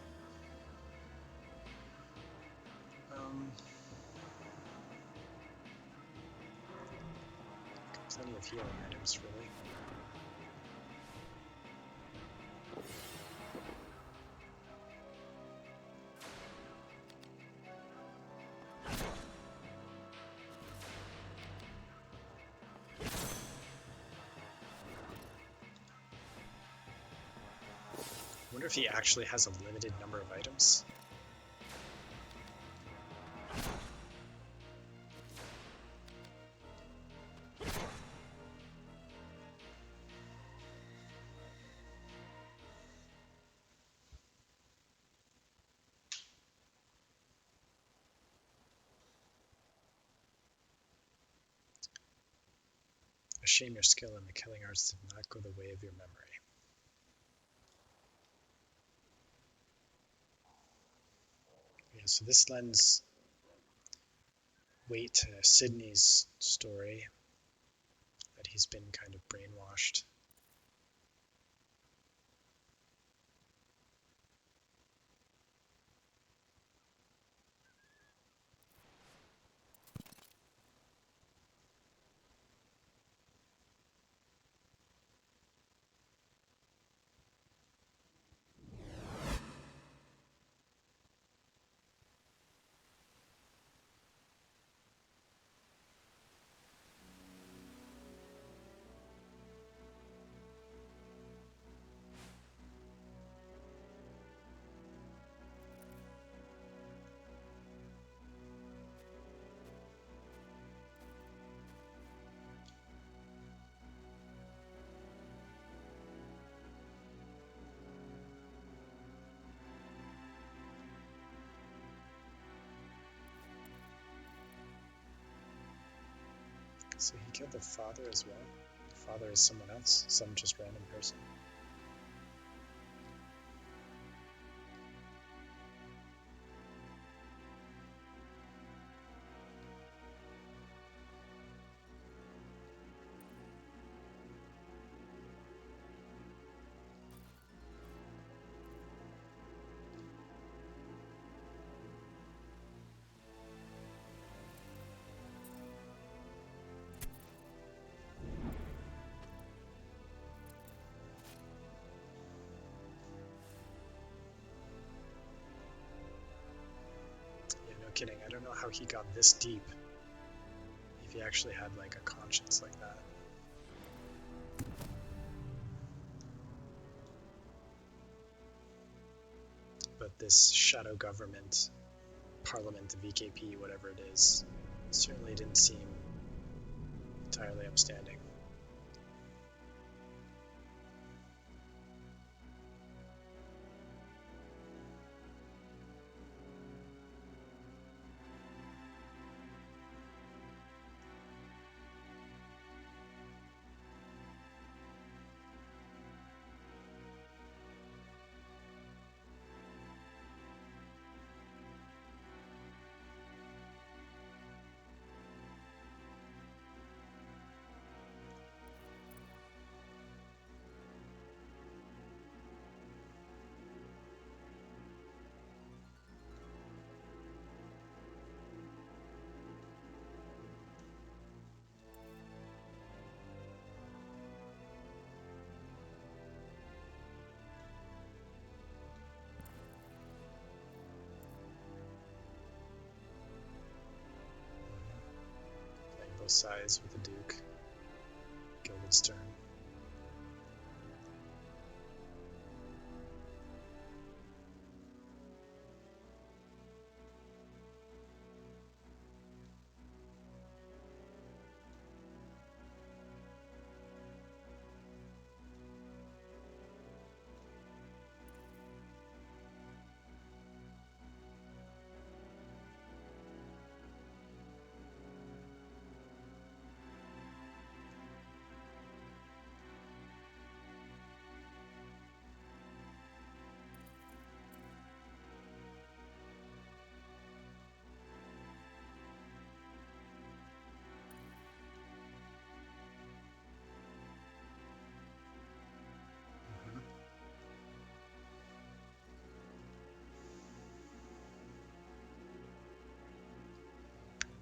Plenty of healing items, really. I wonder if he actually has a limited number of items. A shame your skill in the killing arts did not go the way of your memory. Yeah, so this lends weight to Sydney's story, that he's been kind of brainwashed. So he killed the father as well? The father is someone else? Some just random person? No kidding, I don't know how he got this deep, if he actually had like a conscience like that. But this shadow government, parliament, VKP, whatever it is, certainly didn't seem entirely upstanding. size with the Duke. Guildenstern.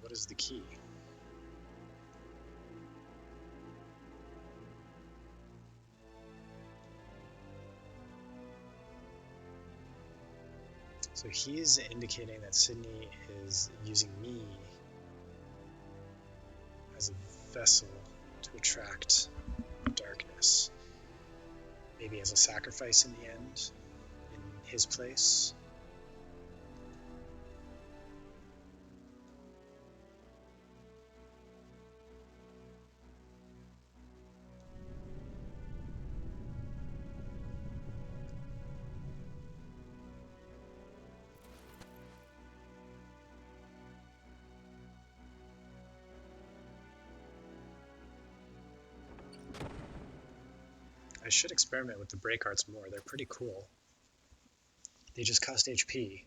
What is the key? So he's indicating that Sydney is using me as a vessel to attract darkness. Maybe as a sacrifice in the end, in his place. I should experiment with the break arts more. They're pretty cool. They just cost HP,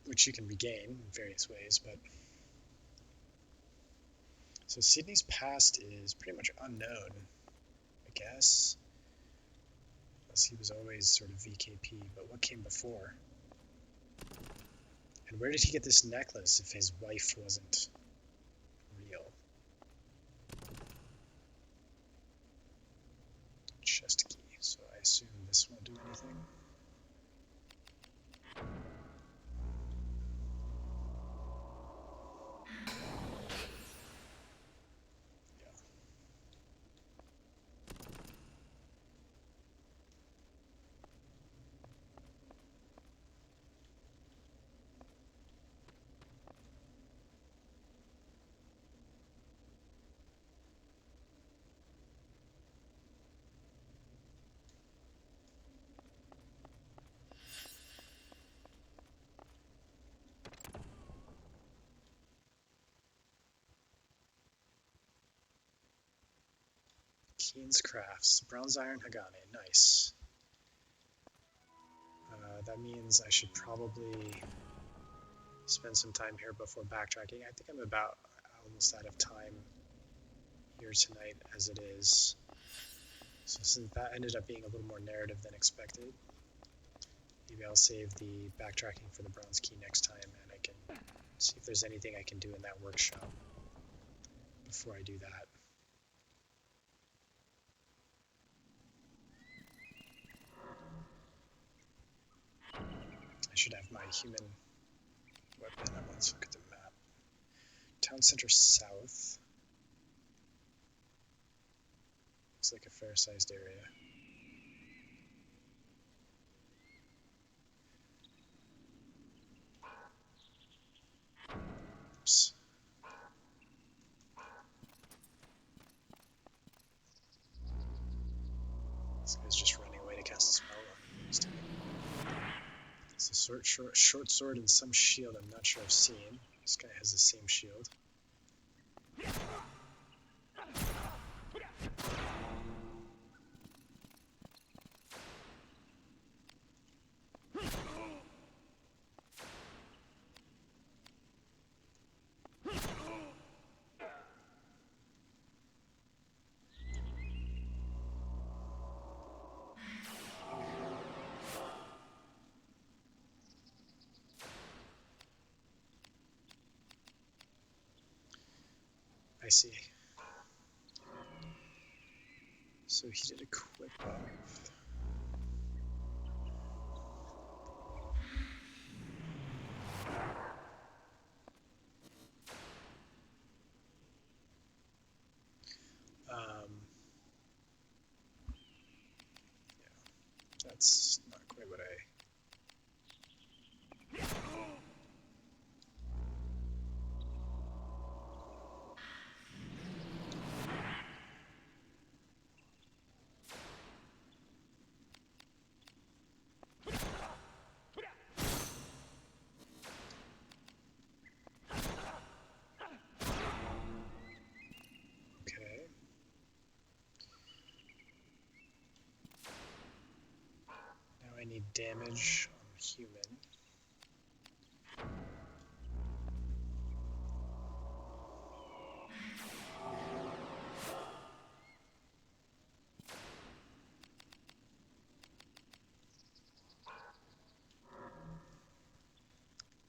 which you can regain in various ways, but... So Sydney's past is pretty much unknown, I guess. Unless he was always sort of VKP, but what came before? And where did he get this necklace if his wife wasn't real? Chest key, so I assume this won't do anything. Keen's Crafts, Bronze Iron Hagane, nice. That means I should probably spend some time here before backtracking. I think I'm about almost out of time here tonight as it is. So since that ended up being a little more narrative than expected, maybe I'll save the backtracking for the Bronze Key next time, and I can see if there's anything I can do in that workshop before I do that. I should have my human weapon. Let's look at the map. Town center south. Looks like a fair-sized area. Oops. This guy's just running away to cast a spell on me. It's a short sword and some shield I'm not sure I've seen. This guy has the same shield. I see. So he did equip up. that's not quite what I... Okay. Now I need damage on human.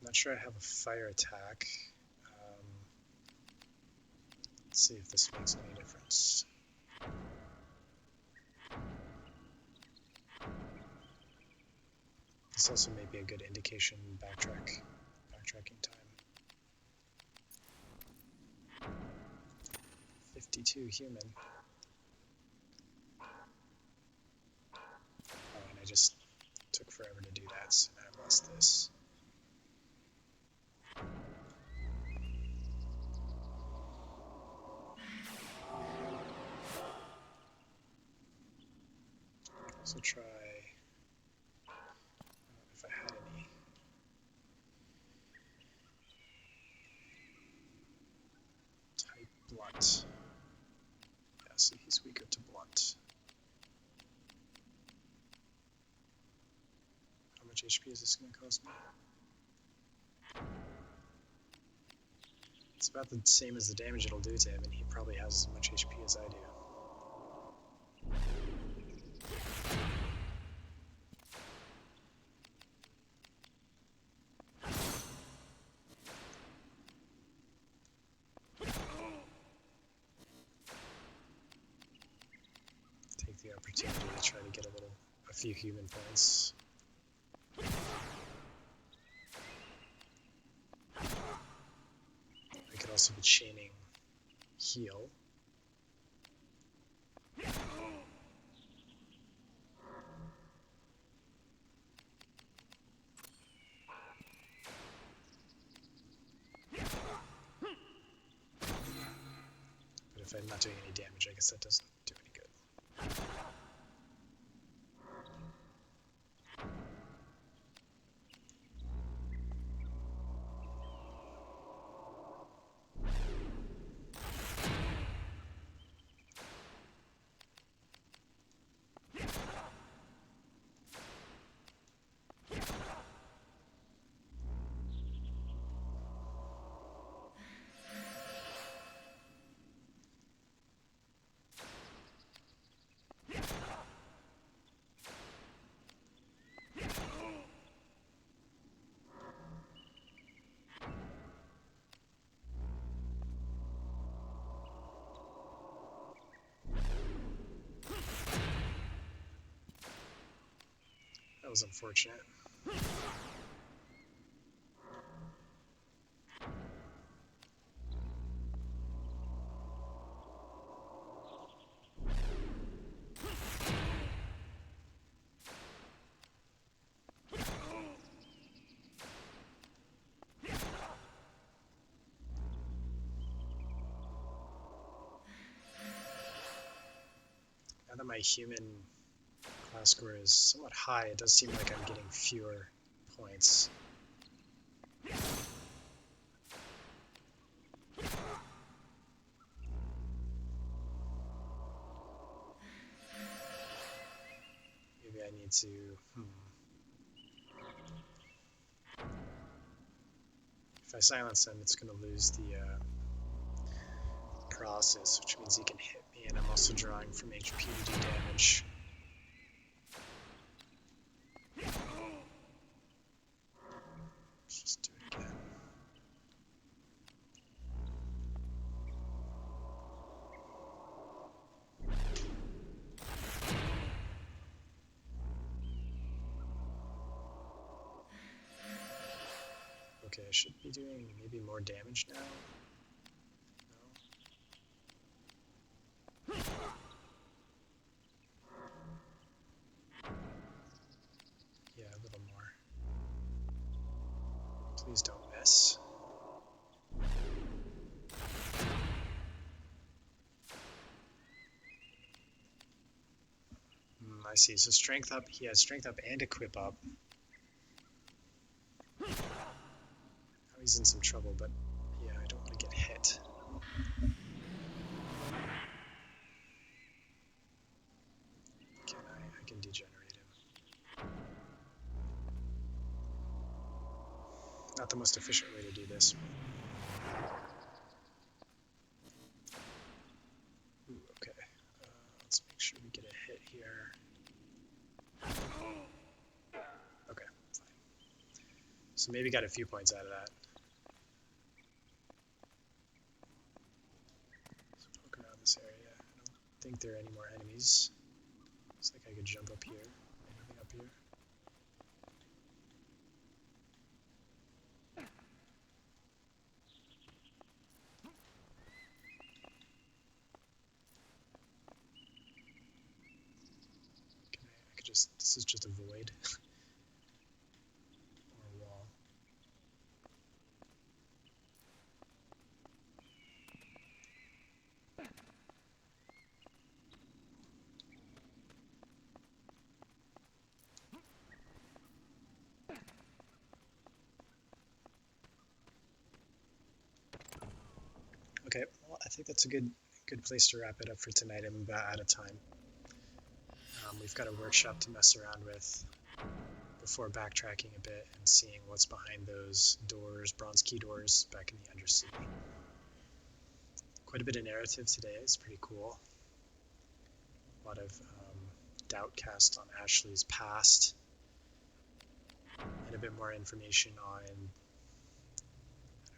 I'm not sure I have a fire attack. Let's see if this makes any difference. This also may be a good indication backtracking time. 52 human. Oh, and I just took forever to do that, so now I've lost this. So try, if I had any. Type blunt. Yeah, so he's weaker to blunt. How much HP is this going to cost me? It's about the same as the damage it'll do to him, and he probably has as much HP as I do. Take the opportunity to try to get a few human points. I could also be chaining heal. But if I'm not doing any damage, I guess that doesn't do any good. That was unfortunate. Now that my human class score is somewhat high, it does seem like I'm getting fewer points. Maybe I need to... If I silence him, it's going to lose the paralysis, which means he can hit me, and I'm also drawing from HP to do damage. Let's just do it again. Okay, I should be doing maybe more damage now. No? Please don't miss. I see. So strength up. He has strength up and equip up. Now he's in some trouble, but yeah, I don't want to get hit. I can degenerate him. Not the most efficient way to do this. Ooh, okay. Let's make sure we get a hit here. Okay, fine. So maybe got a few points out of that. So poke around this area. I don't think there are any more enemies. Looks like I could jump up here. Anything up here? I could just, this is just a void. Or a wall. Okay, well, I think that's a good place to wrap it up for tonight. I'm about out of time. We've got a workshop to mess around with before backtracking a bit and seeing what's behind those doors, bronze key doors back in the Undercity. Quite a bit of narrative today. It's pretty cool. A lot of doubt cast on Ashley's past and a bit more information on, I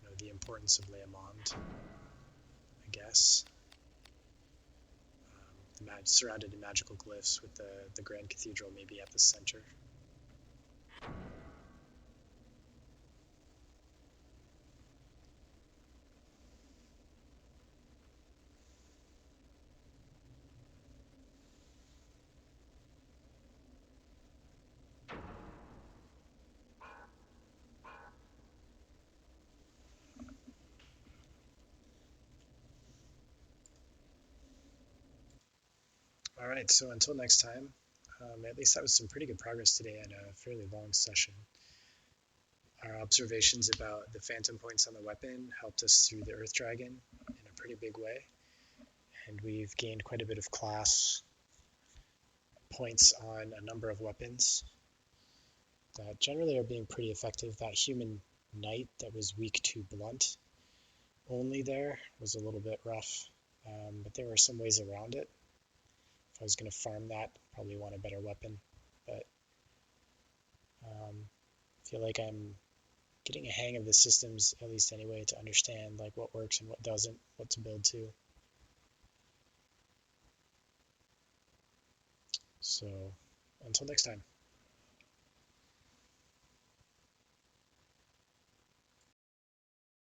don't know, the importance of Leomond, I guess. Surrounded in magical glyphs with the Grand Cathedral maybe at the center. All right, so until next time, at least that was some pretty good progress today in a fairly long session. Our observations about the phantom points on the weapon helped us through the Earth Dragon in a pretty big way, and we've gained quite a bit of class points on a number of weapons that generally are being pretty effective. That human knight that was weak to blunt only there was a little bit rough, but there were some ways around it. If I was going to farm that, probably want a better weapon, but I feel like I'm getting a hang of the systems, at least anyway, to understand like what works and what doesn't, what to build to. So until next time.